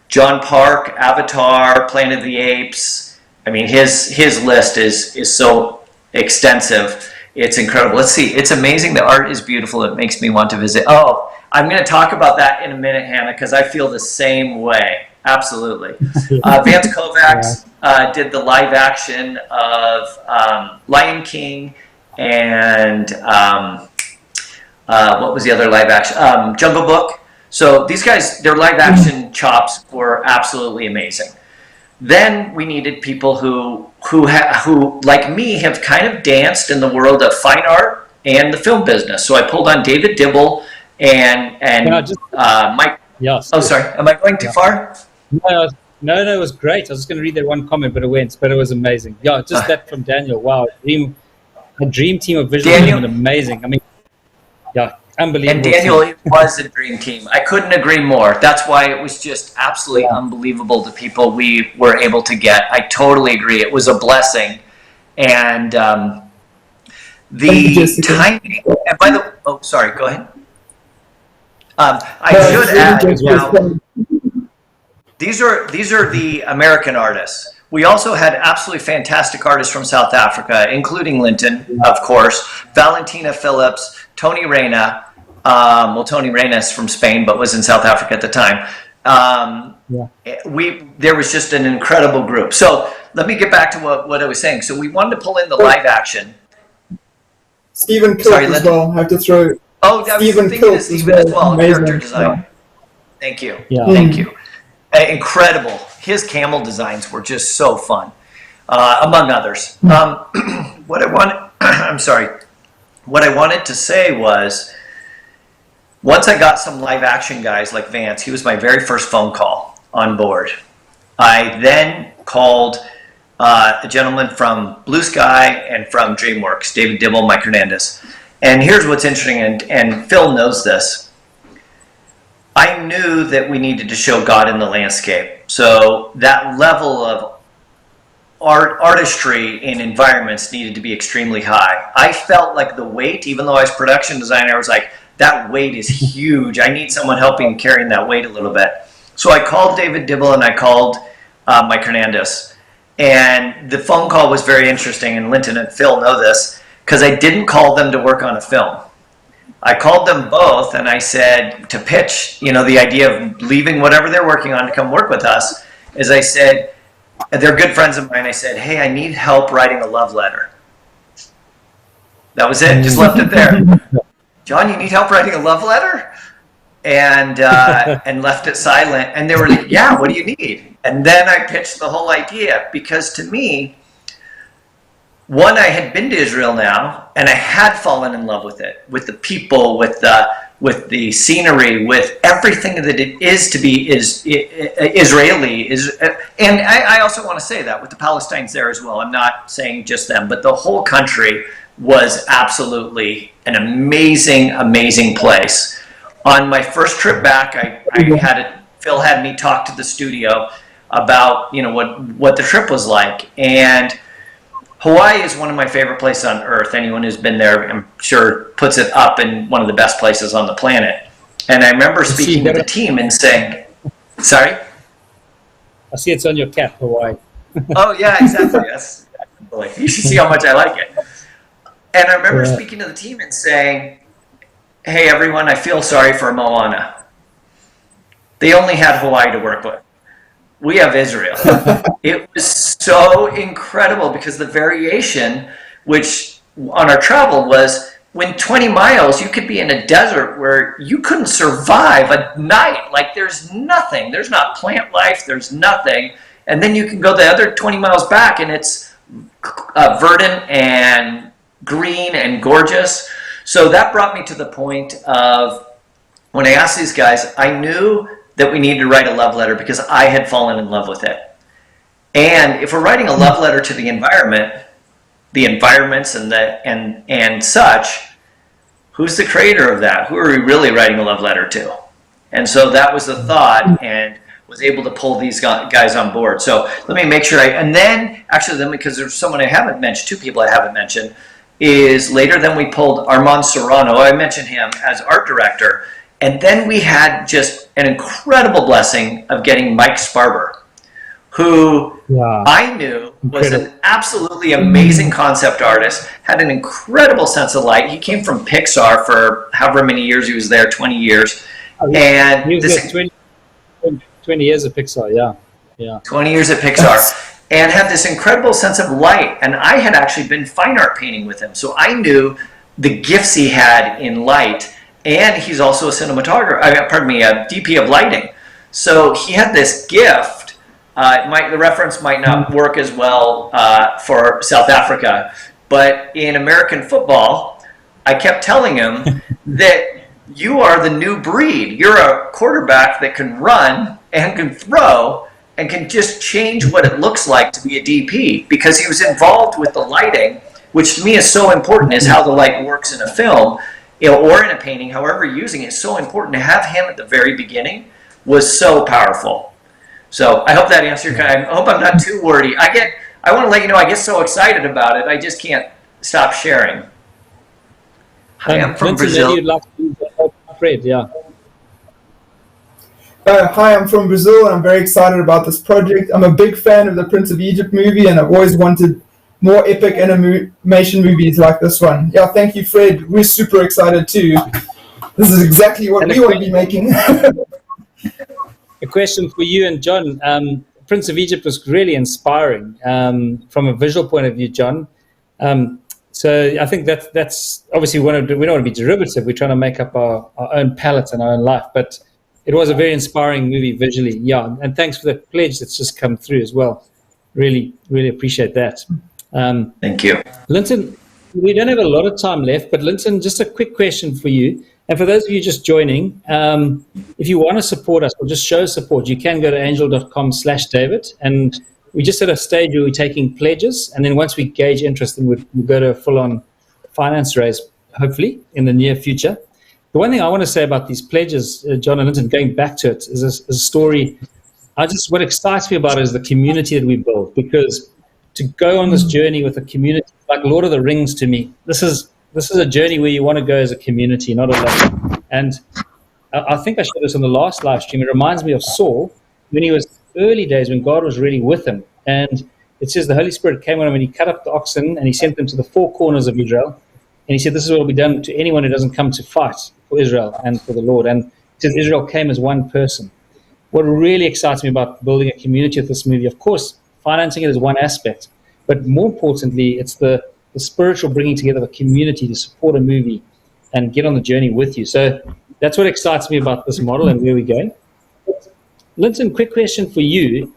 John Park, Avatar, Planet of the Apes. I mean, his list is so extensive. It's incredible. Let's see. It's amazing. The art is beautiful. It makes me want to visit. Oh, I'm going to talk about that in a minute, Hannah, because I feel the same way. Absolutely. Vance Kovacs did the live action of Lion King. and what was the other live action? Jungle Book. So these guys, their live action chops were absolutely amazing. Then we needed people who like me have kind of danced in the world of fine art and the film business. So I pulled on David Dibble and Mike. Yes. Oh, sorry. Am I going too far? No, it was great. I was just going to read that one comment, but it was amazing. Yeah, just that from Daniel. Wow, a dream team of visual and amazing. I mean, yeah, unbelievable. And Daniel, it was a dream team. I couldn't agree more. That's why it was just absolutely unbelievable, the people we were able to get. I totally agree. It was a blessing. And the timing, and by the oh, sorry, go ahead. I should add now, these are the American artists. We also had absolutely fantastic artists from South Africa, including Lynton, of course, Valentina Phillips, Tony Reina. Tony Reina is from Spain, but was in South Africa at the time. There was just an incredible group. So let me get back to what I was saying. So we wanted to pull in the live action. Stephen Kilt as well. I have to throw. Oh, I was thinking of Stephen as well. Character design. Yeah. Thank you. Yeah. Thank you. Incredible. His camel designs were just so fun, among others. What I wanted to say was, once I got some live action guys like Vance, he was my very first phone call on board. I then called a gentleman from Blue Sky and from DreamWorks, David Dibble, Mike Hernandez. And here's what's interesting, and Phil knows this. I knew that we needed to show God in the landscape. So that level of artistry in environments needed to be extremely high. I felt like the weight, even though I was production designer, I was like, that weight is huge. I need someone helping carrying that weight a little bit. So I called David Dibble and I called Mike Hernandez. And the phone call was very interesting, and Lynton and Phil know this, because I didn't call them to work on a film. I called them both and I said, to pitch, the idea of leaving whatever they're working on to come work with us, is I said, they're good friends of mine, I said, hey, I need help writing a love letter. That was it, just left it there. John, you need help writing a love letter? And left it silent. And they were like, yeah, what do you need? And then I pitched the whole idea, because to me, one, I had been to Israel now, and I had fallen in love with it, with the people, with the scenery, with everything that it is to be Israeli. And I also want to say that with the Palestinians there as well. I'm not saying just them, but the whole country was absolutely an amazing, amazing place. On my first trip back, Phil had me talk to the studio about what the trip was like, and Hawaii is one of my favorite places on earth. Anyone who's been there, I'm sure, puts it up in one of the best places on the planet. And I remember speaking with the team and saying, sorry? I see it's on your cap, Hawaii. Oh, yeah, exactly. Yes. You should see how much I like it. And I remember speaking to the team and saying, hey, everyone, I feel sorry for Moana. They only had Hawaii to work with. We have Israel. It was so incredible, because the variation, which on our travel was, when 20 miles, you could be in a desert where you couldn't survive a night. Like, there's nothing. There's not plant life. There's nothing. And then you can go the other 20 miles back, and it's verdant and green and gorgeous. So that brought me to the point of, when I asked these guys, I knew that we needed to write a love letter because I had fallen in love with it. And if we're writing a love letter to the environment, the environments and such, who's the creator of that? Who are we really writing a love letter to? And so that was the thought, and was able to pull these guys on board. So let me make sure because there's someone I haven't mentioned, two people I haven't mentioned, is later then we pulled Armand Serrano. I mentioned him as art director. And then we had just an incredible blessing of getting Mike Sparber, who I knew was an absolutely amazing concept artist, had an incredible sense of light. He came from Pixar for however many years he was there, 20 years. And he was there 20 years at Pixar, yeah. 20 years at Pixar. and had this incredible sense of light. And I had actually been fine art painting with him, so I knew the gifts he had in light. And he's also a cinematographer, a DP of lighting. So he had this gift. The reference might not work as well for South Africa, but in American football, I kept telling him that you are the new breed. You're a quarterback that can run and can throw and can just change what it looks like to be a DP, because he was involved with the lighting, which to me is so important, is how the light works in a film, or in a painting, however you're using it. It's so important. To have him at the very beginning was so powerful. So I hope that answered your question. I hope I'm not too wordy. I want to let you know I get so excited about it, I just can't stop sharing. Hi, I'm from Brazil. You'd like to Fred, yeah. Hi, I'm from Brazil, and I'm very excited about this project. I'm a big fan of the Prince of Egypt movie, and I've always wanted more epic animation movies like this one. Yeah, thank you, Fred. We're super excited too. This is exactly what we want to be making. A question for you and John. Prince of Egypt was really inspiring from a visual point of view, John. So I think that's obviously we don't want to be derivative. We're trying to make up our own palette and our own life, but it was a very inspiring movie visually. Yeah, and thanks for the pledge that's just come through as well. Really, really appreciate that. Thank you. Lynton, we don't have a lot of time left, but Lynton, just a quick question for you. And for those of you just joining, if you want to support us or just show support, you can go to angel.com/David. And we just at a stage where we're taking pledges. And then once we gauge interest, then we'll go to a full-on finance raise, hopefully, in the near future. The one thing I want to say about these pledges, John and Lynton, going back to it, is a story. What excites me about it is the community that we build, because to go on this journey with a community, like Lord of the Rings to me, this is a journey where you want to go as a community, not alone. And I think I showed this on the last live stream. It reminds me of Saul when he was early days, when God was really with him. And it says the Holy Spirit came on him and he cut up the oxen and he sent them to the four corners of Israel. And he said, this is what will be done to anyone who doesn't come to fight for Israel and for the Lord. And it says Israel came as one person. What really excites me about building a community with this movie, of course, financing it is one aspect, but more importantly, it's the spiritual bringing together of a community to support a movie and get on the journey with you. So that's what excites me about this model and where we're going. Lynton, quick question for you.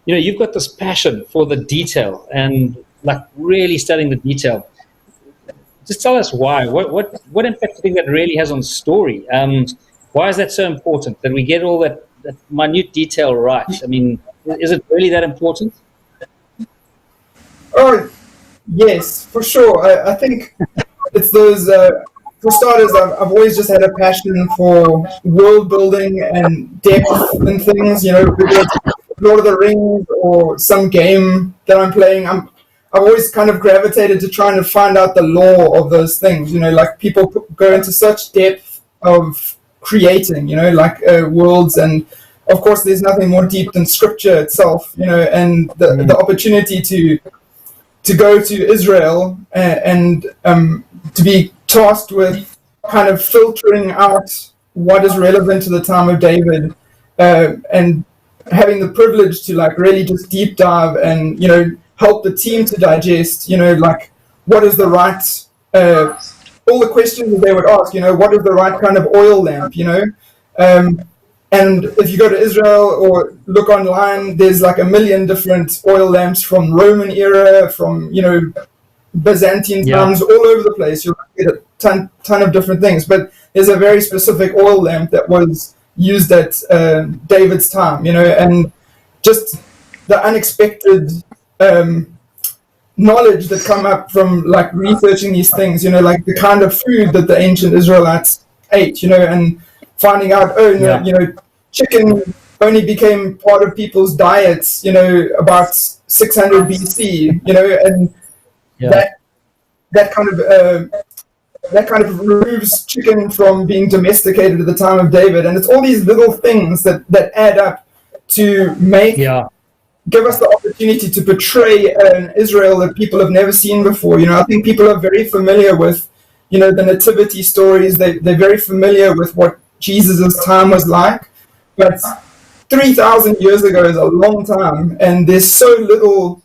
You've got this passion for the detail and like really studying the detail. Just tell us why. What impact do you think that really has on the story? Why is that so important, that we get all that minute detail right? I mean, is it really that important? Oh, yes, for sure. I think it's those, for starters, I've always just had a passion for world building and depth and things, whether it's Lord of the Rings or some game that I'm playing. I've always kind of gravitated to trying to find out the lore of those things, like people go into such depth of creating, worlds, and of course there's nothing more deep than scripture itself, and the opportunity to go to Israel and to be tasked with kind of filtering out what is relevant to the time of David, and having the privilege to really just deep dive and help the team to digest what is the right all the questions that they would ask, what is the right kind of oil lamp, and if you go to Israel or look online, there's like a million different oil lamps from Roman era, from, Byzantine times, all over the place. You'll get a ton of different things. But there's a very specific oil lamp that was used at David's time, and just the unexpected knowledge that come up from researching these things, the kind of food that the ancient Israelites ate, and finding out, chicken only became part of people's diets, about 600 BC, and that kind of removes chicken from being domesticated at the time of David. And it's all these little things that add up to give us the opportunity to portray an Israel that people have never seen before. I think people are very familiar with, the nativity stories. They're very familiar with what Jesus' time was like. But 3,000 years ago is a long time, and there's so little,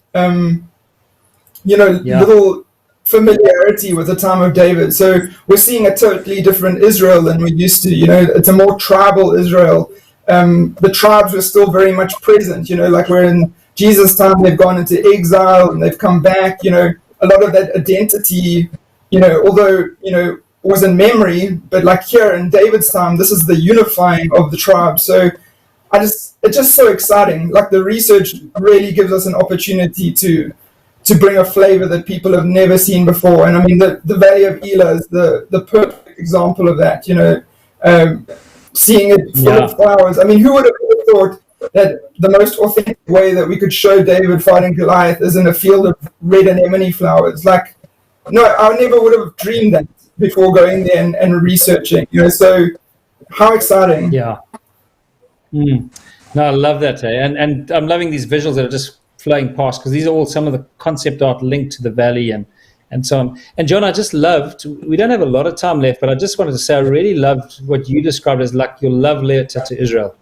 little familiarity with the time of David. So we're seeing a totally different Israel than we used to. It's a more tribal Israel. The tribes were still very much present. Like we're in Jesus' time, they've gone into exile and they've come back. A lot of that identity, although was in memory, but like here in David's time, this is the unifying of the tribes. So it's just so exciting. Like the research really gives us an opportunity to bring a flavor that people have never seen before. And I mean, the Valley of Elah is the perfect example of that, seeing it full of flowers. I mean, who would have thought that the most authentic way that we could show David fighting Goliath is in a field of red anemone flowers? Like, no, I never would have dreamed that before going there and researching, so how exciting. Yeah. No, I love that. And I'm loving these visuals that are just flowing past, because these are all some of the concept art linked to the valley and so on. And John, I just loved, we don't have a lot of time left, but I just wanted to say I really loved what you described as like your love letter to Israel.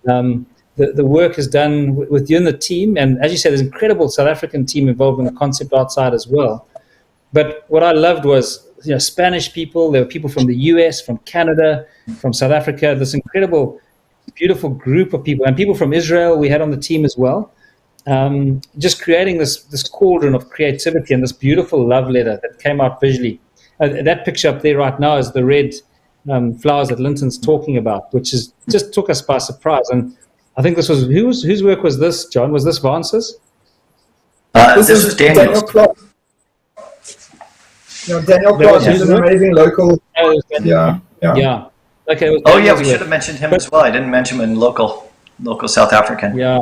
The work is done with you and the team, and as you said, there's an incredible South African team involved in the concept art side as well. But what I loved was, Spanish people, there were people from the US, from Canada, from South Africa, this incredible, beautiful group of people, and people from Israel we had on the team as well. Just creating this cauldron of creativity and this beautiful love letter that came out visually. That picture up there right now is the red flowers that Lynton's talking about, which is just took us by surprise. And I think this was, whose work was this, John? Was this Vance's? This was Daniel's. Daniel Clark is an amazing local. Yeah. Okay. We should have mentioned him as well. I didn't mention him in local South African. Yeah.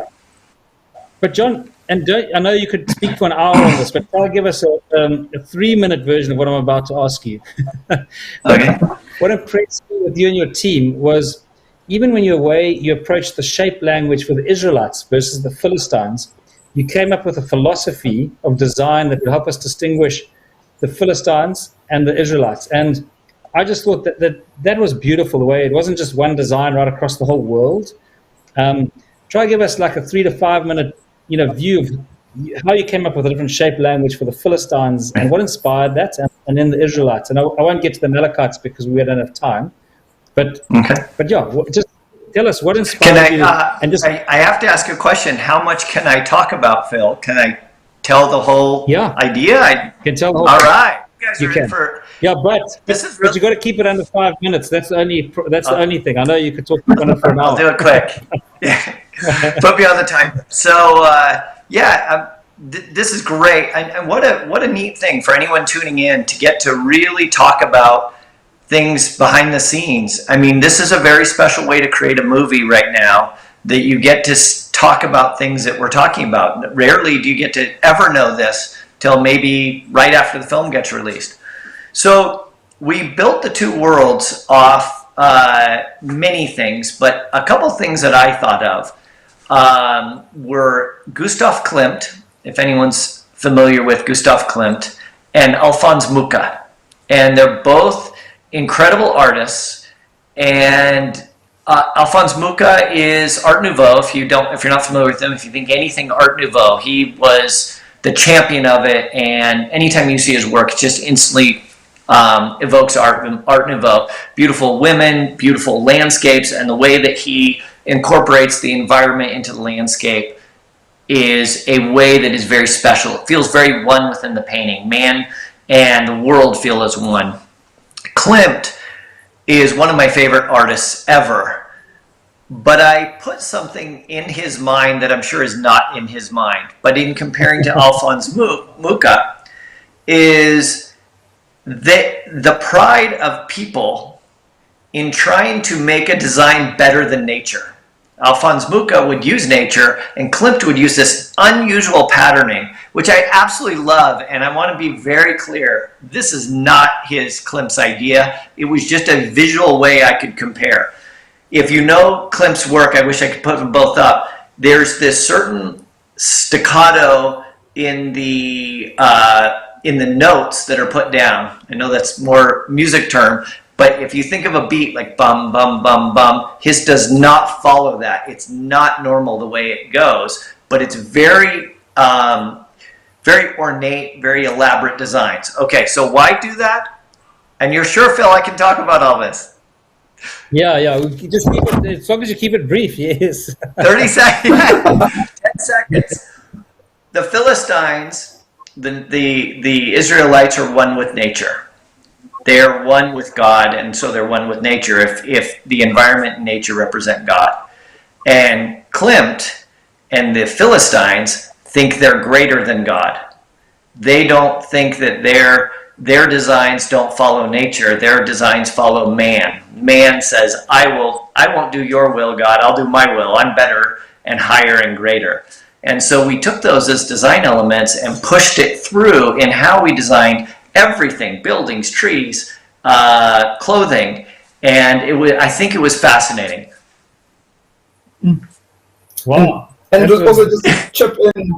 But John, and I know you could speak for an hour on this, but try to give us a 3-minute version of what I'm about to ask you. Okay. What impressed me with you and your team was, even when you're away, you approached the shape language for the Israelites versus the Philistines. You came up with a philosophy of design that would help us distinguish the Philistines and the Israelites. And I just thought that was beautiful, the way it wasn't just one design right across the whole world. Try to give us like a 3 to 5 minute view of how you came up with a different shape language for the Philistines and what inspired that, and then the Israelites. And I won't get to the Amalekites because we don't have time. But just tell us what inspired you. I have to ask a question. How much can I talk about, Phil? Can I tell the whole idea? I can tell the whole. All right. You guys you are can. in for. Yeah, but you got to keep it under 5 minutes. That's the only thing. I know you could talk on it for an hour. I'll do it quick. Put me on the timer. So this is great, and what a neat thing for anyone tuning in to get to really talk about things behind the scenes. I mean, this is a very special way to create a movie right now, that you get to talk about things that we're talking about. Rarely do you get to ever know this till maybe right after the film gets released. So we built the two worlds off many things, but a couple things that I thought of were Gustav Klimt, if anyone's familiar with Gustav Klimt, and Alphonse Mucha. And they're both incredible artists, and Alphonse Mucha is Art Nouveau. If you're not familiar with him, if you think anything Art Nouveau, he was the champion of it, and anytime you see his work, it just instantly evokes Art Nouveau. Beautiful women, beautiful landscapes, and the way that he incorporates the environment into the landscape is a way that is very special. It feels very one within the painting. Man and the world feel as one. Klimt is one of my favorite artists ever, but I put something in his mind that I'm sure is not in his mind, but in comparing to Alphonse Mucha, is the pride of people in trying to make a design better than nature. Alphonse Mucha would use nature, and Klimt would use this unusual patterning, which I absolutely love, and I want to be very clear. This is not Klimt's idea. It was just a visual way I could compare. If you know Klimt's work, I wish I could put them both up. There's this certain staccato in the notes that are put down. I know that's more music term, But if you think of a beat like bum, bum, bum, bum, his does not follow that. It's not normal the way it goes, but it's very, very ornate, very elaborate designs. Okay, so why do that? And you're sure, Phil, I can talk about all this. Yeah. We just keep it, as long as you keep it brief, yes. 30 seconds. 10 seconds. The Philistines, the Israelites are one with nature. They're one with God, and so they're one with nature if the environment and nature represent God. And Klimt and the Philistines think they're greater than God. They don't think that their designs don't follow nature. Their designs follow man. Man says, I won't do your will, God. I'll do my will. I'm better and higher and greater. And so we took those as design elements and pushed it through in how we designed everything, buildings, trees, clothing, and I think it was fascinating. Wow. And also just to chip in,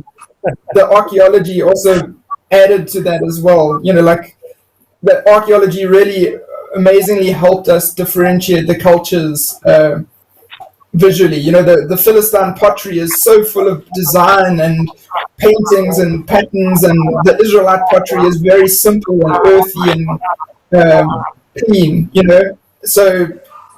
the archaeology also added to that as well. Like the archaeology really amazingly helped us differentiate the cultures visually. The Philistine pottery is so full of design and paintings and patterns, and the Israelite pottery is very simple and earthy and clean. So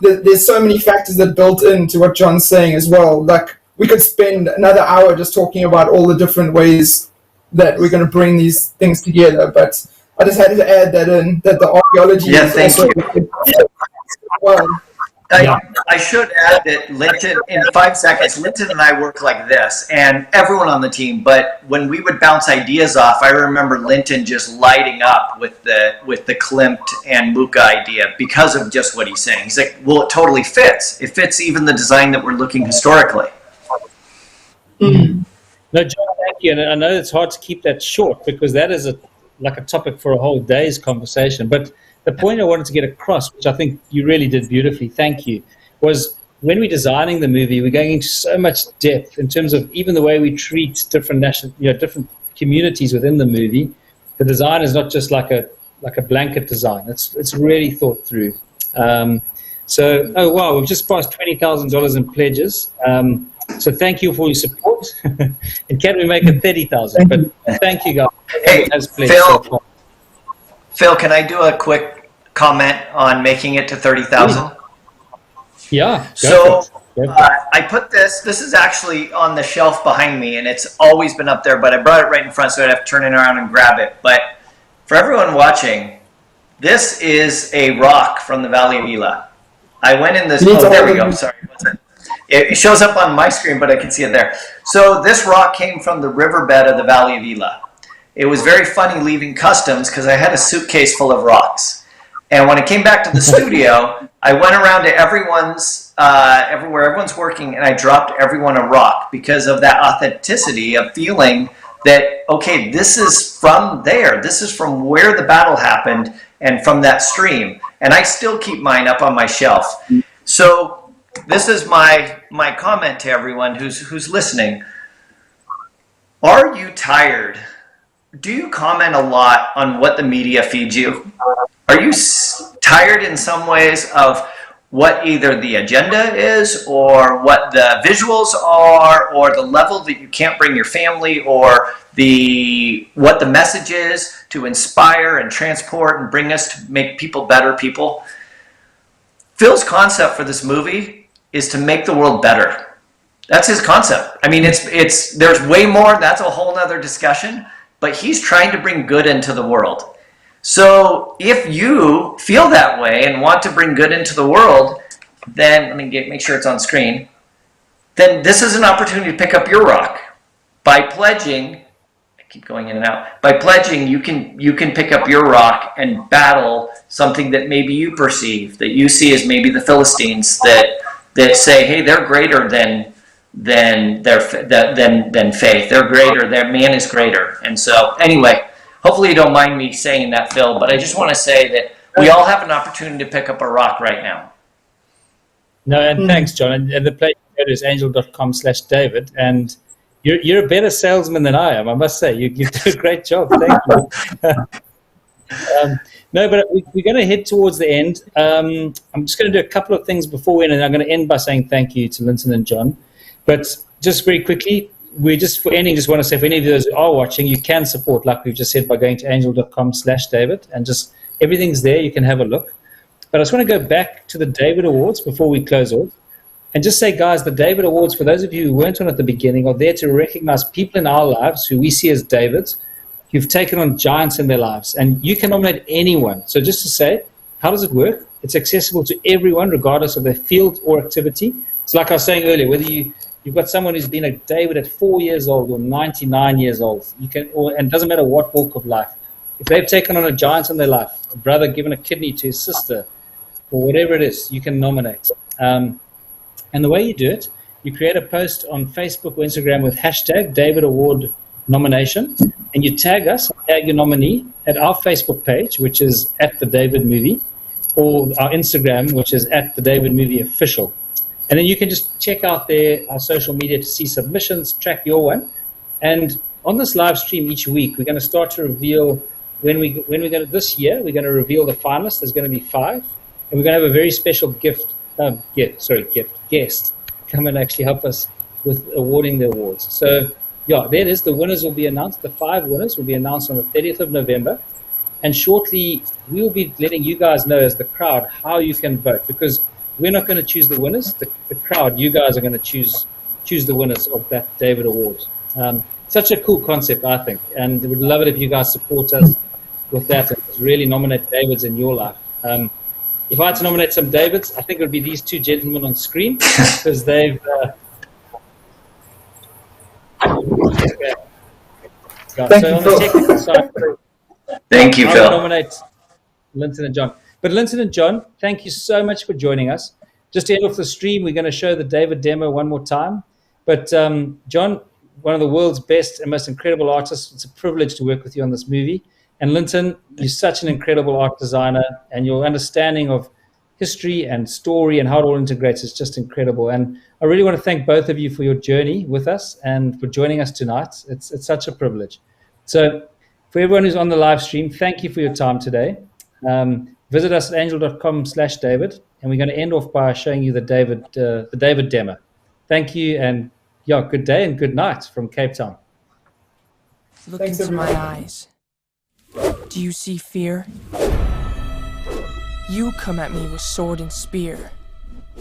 there's so many factors that built into what John's saying as well. Like we could spend another hour just talking about all the different ways that we're going to bring these things together, but I just had to add that in, that the archaeology is also well. I should add that Lynton, in 5 seconds, Lynton and I work like this, and everyone on the team, but when we would bounce ideas off, I remember Lynton just lighting up with the Klimt and Muka idea because of just what he's saying. He's like, well, it totally fits. It fits even the design that we're looking historically. Mm-hmm. No, John, thank you. And I know it's hard to keep that short because that is like a topic for a whole day's conversation, but the point I wanted to get across, which I think you really did beautifully, thank you, was when we're designing the movie, we're going into so much depth in terms of even the way we treat different different communities within the movie. The design is not just like a blanket design. It's really thought through. So, oh wow, we've just passed $20,000 in pledges. So thank you for your support. And can we make it 30,000? But thank you, guys. Hey, Phil, can I do a quick comment on making it to 30,000? Yeah. So I put this is actually on the shelf behind me, and it's always been up there, but I brought it right in front, so I'd have to turn it around and grab it. But for everyone watching, this is a rock from the Valley of Elah. I went in this, there we go, sorry. It shows up on my screen, but I can see it there. So this rock came from the riverbed of the Valley of Elah. It was very funny leaving customs because I had a suitcase full of rocks. And when I came back to the studio, I went around to everyone's, everywhere everyone's working, and I dropped everyone a rock because of that authenticity of feeling that, okay, this is from there. This is from where the battle happened and from that stream. And I still keep mine up on my shelf. So this is my comment to everyone who's listening. Are you tired? Do you comment a lot on what the media feeds you? Are you tired in some ways of what either the agenda is or what the visuals are or the level that you can't bring your family or what the message is to inspire and transport and bring us to make people better people? Phil's concept for this movie is to make the world better. That's his concept. I mean, there's way more. That's a whole nother discussion. But he's trying to bring good into the world. So if you feel that way and want to bring good into the world, then let me make sure it's on screen. Then this is an opportunity to pick up your rock. By pledging, I keep going in and out. By pledging, you can pick up your rock and battle something that maybe you perceive, that you see as maybe the Philistines that say, hey, they're greater than faith. They're greater. Their man is greater. And so, anyway, hopefully you don't mind me saying that, Phil. But I just want to say that we all have an opportunity to pick up a rock right now. No, and thanks, John. And the place is angel.com/David. And you're a better salesman than I am. I must say, you do a great job. Thank you. No, but we're going to head towards the end. I'm just going to do a couple of things before we end, and I'm going to end by saying thank you to Lynton and John. But just very quickly, we just for ending, just want to say for any of those who are watching, you can support, like we've just said, by going to angel.com/David, and just everything's there. You can have a look. But I just want to go back to the David Awards before we close off, and just say, guys, the David Awards, for those of you who weren't on at the beginning, are there to recognize people in our lives who we see as Davids, who've taken on giants in their lives. And you can nominate anyone. So just to say, how does it work? It's accessible to everyone, regardless of their field or activity. It's like I was saying earlier, whether you've got someone who's been a David at 4 years old or 99 years old, and it doesn't matter what walk of life. If they've taken on a giant in their life, a brother given a kidney to his sister, or whatever it is, you can nominate. And the way you do it, you create a post on Facebook or Instagram with hashtag David Award nomination, and you tag us, tag your nominee at our Facebook page, which is at the David Movie, or our Instagram, which is at the David Movie Official. And then you can just check out our social media to see submissions, track your one. And on this live stream each week, we're going to start to reveal this year, we're going to reveal the finalists. There's going to be 5, and we're going to have a very special guest come and actually help us with awarding the awards. So yeah, there it is. The winners will be announced. The 5 winners will be announced on the 30th of November. And shortly, we'll be letting you guys know as the crowd how you can vote, because we're not going to choose the winners. The crowd, you guys are going to choose the winners of that David Award. Such a cool concept, I think. And we'd love it if you guys support us with that and really nominate Davids in your life. If I had to nominate some Davids, I think it would be these 2 gentlemen on screen, because they've... Thank you, Phil. I'll nominate Lynton and John. But Lynton and John, thank you so much for joining us. Just to end off the stream, we're going to show the David demo one more time. But John, one of the world's best and most incredible artists, it's a privilege to work with you on this movie. And Lynton, you're such an incredible art designer, and your understanding of history and story and how it all integrates is just incredible. And I really want to thank both of you for your journey with us and for joining us tonight. It's such a privilege. So for everyone who's on the live stream, thank you for your time today. Visit us at angel.com/David, and we're going to end off by showing you the David demo. Thank you, and good day and good night from Cape Town. Look into my eyes. Do you see fear? You come at me with sword and spear,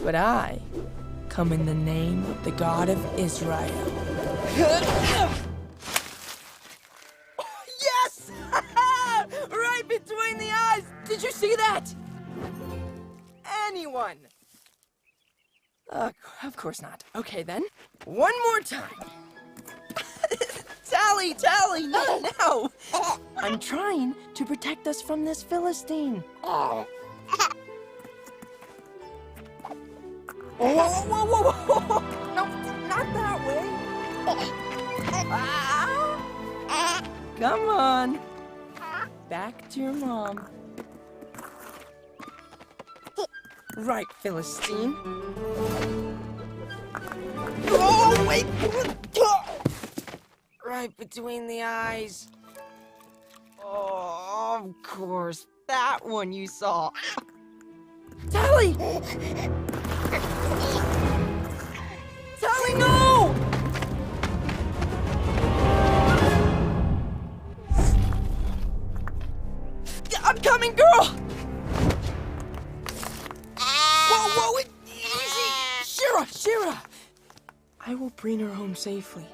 but I come in the name of the God of Israel. Yes! Right between the eyes! Did you see that? Anyone? Of course not. Okay then. One more time. Tally, no! I'm trying to protect us from this Philistine. Whoa. No, not that way. Come on. Back to your mom. Right, Philistine. Oh, wait! Right between the eyes. Oh, of course. That one you saw. Tally! Tally, no! I'm coming, girl! Whoa, easy! Shira! I will bring her home safely.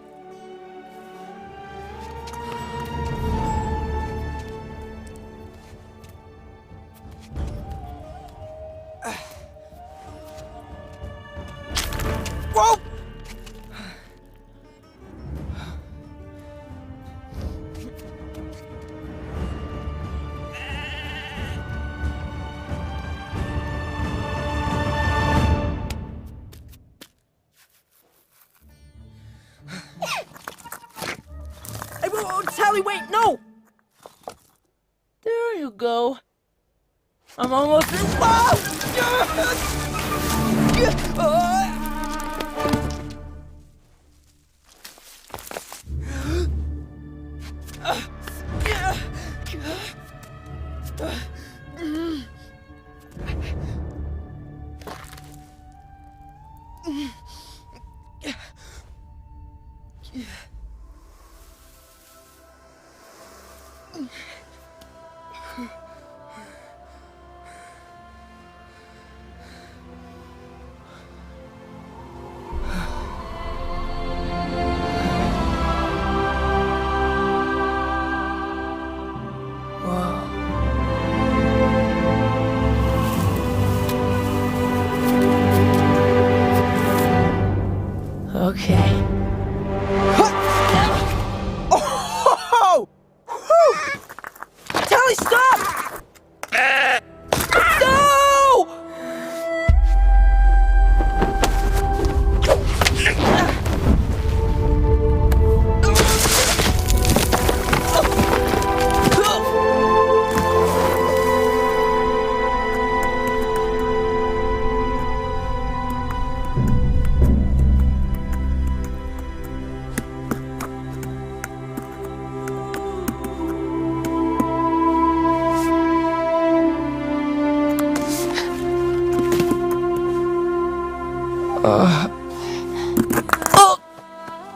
Whoa! Hey, whoa, Tally, wait, no! There you go. I'm almost there. Whoa! Okay. Oh! Whew! Tally, stop! No!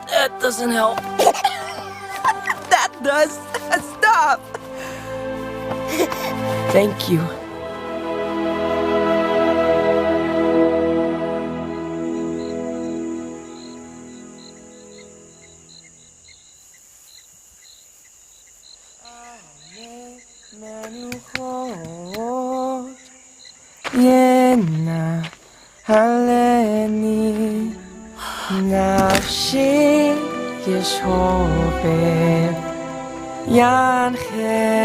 That doesn't help. That does. Stop! Thank you. Yena haleni nafshi yeshobeh yancheni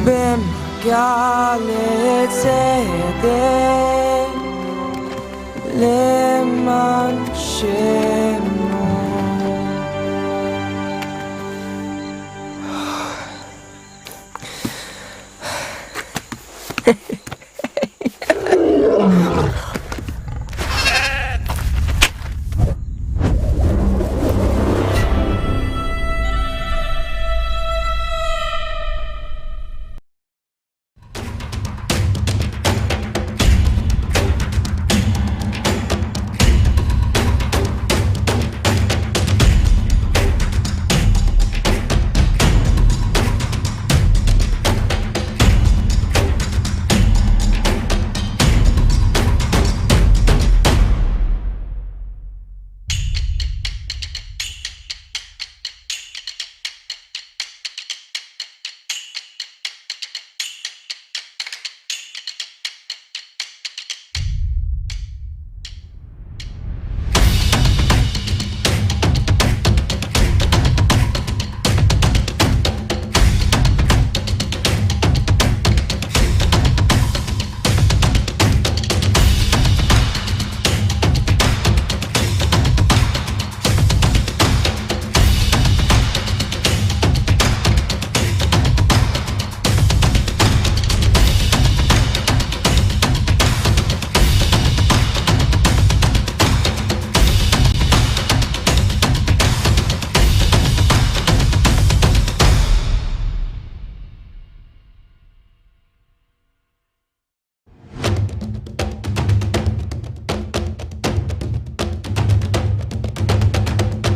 b'magalet tzedek leman shem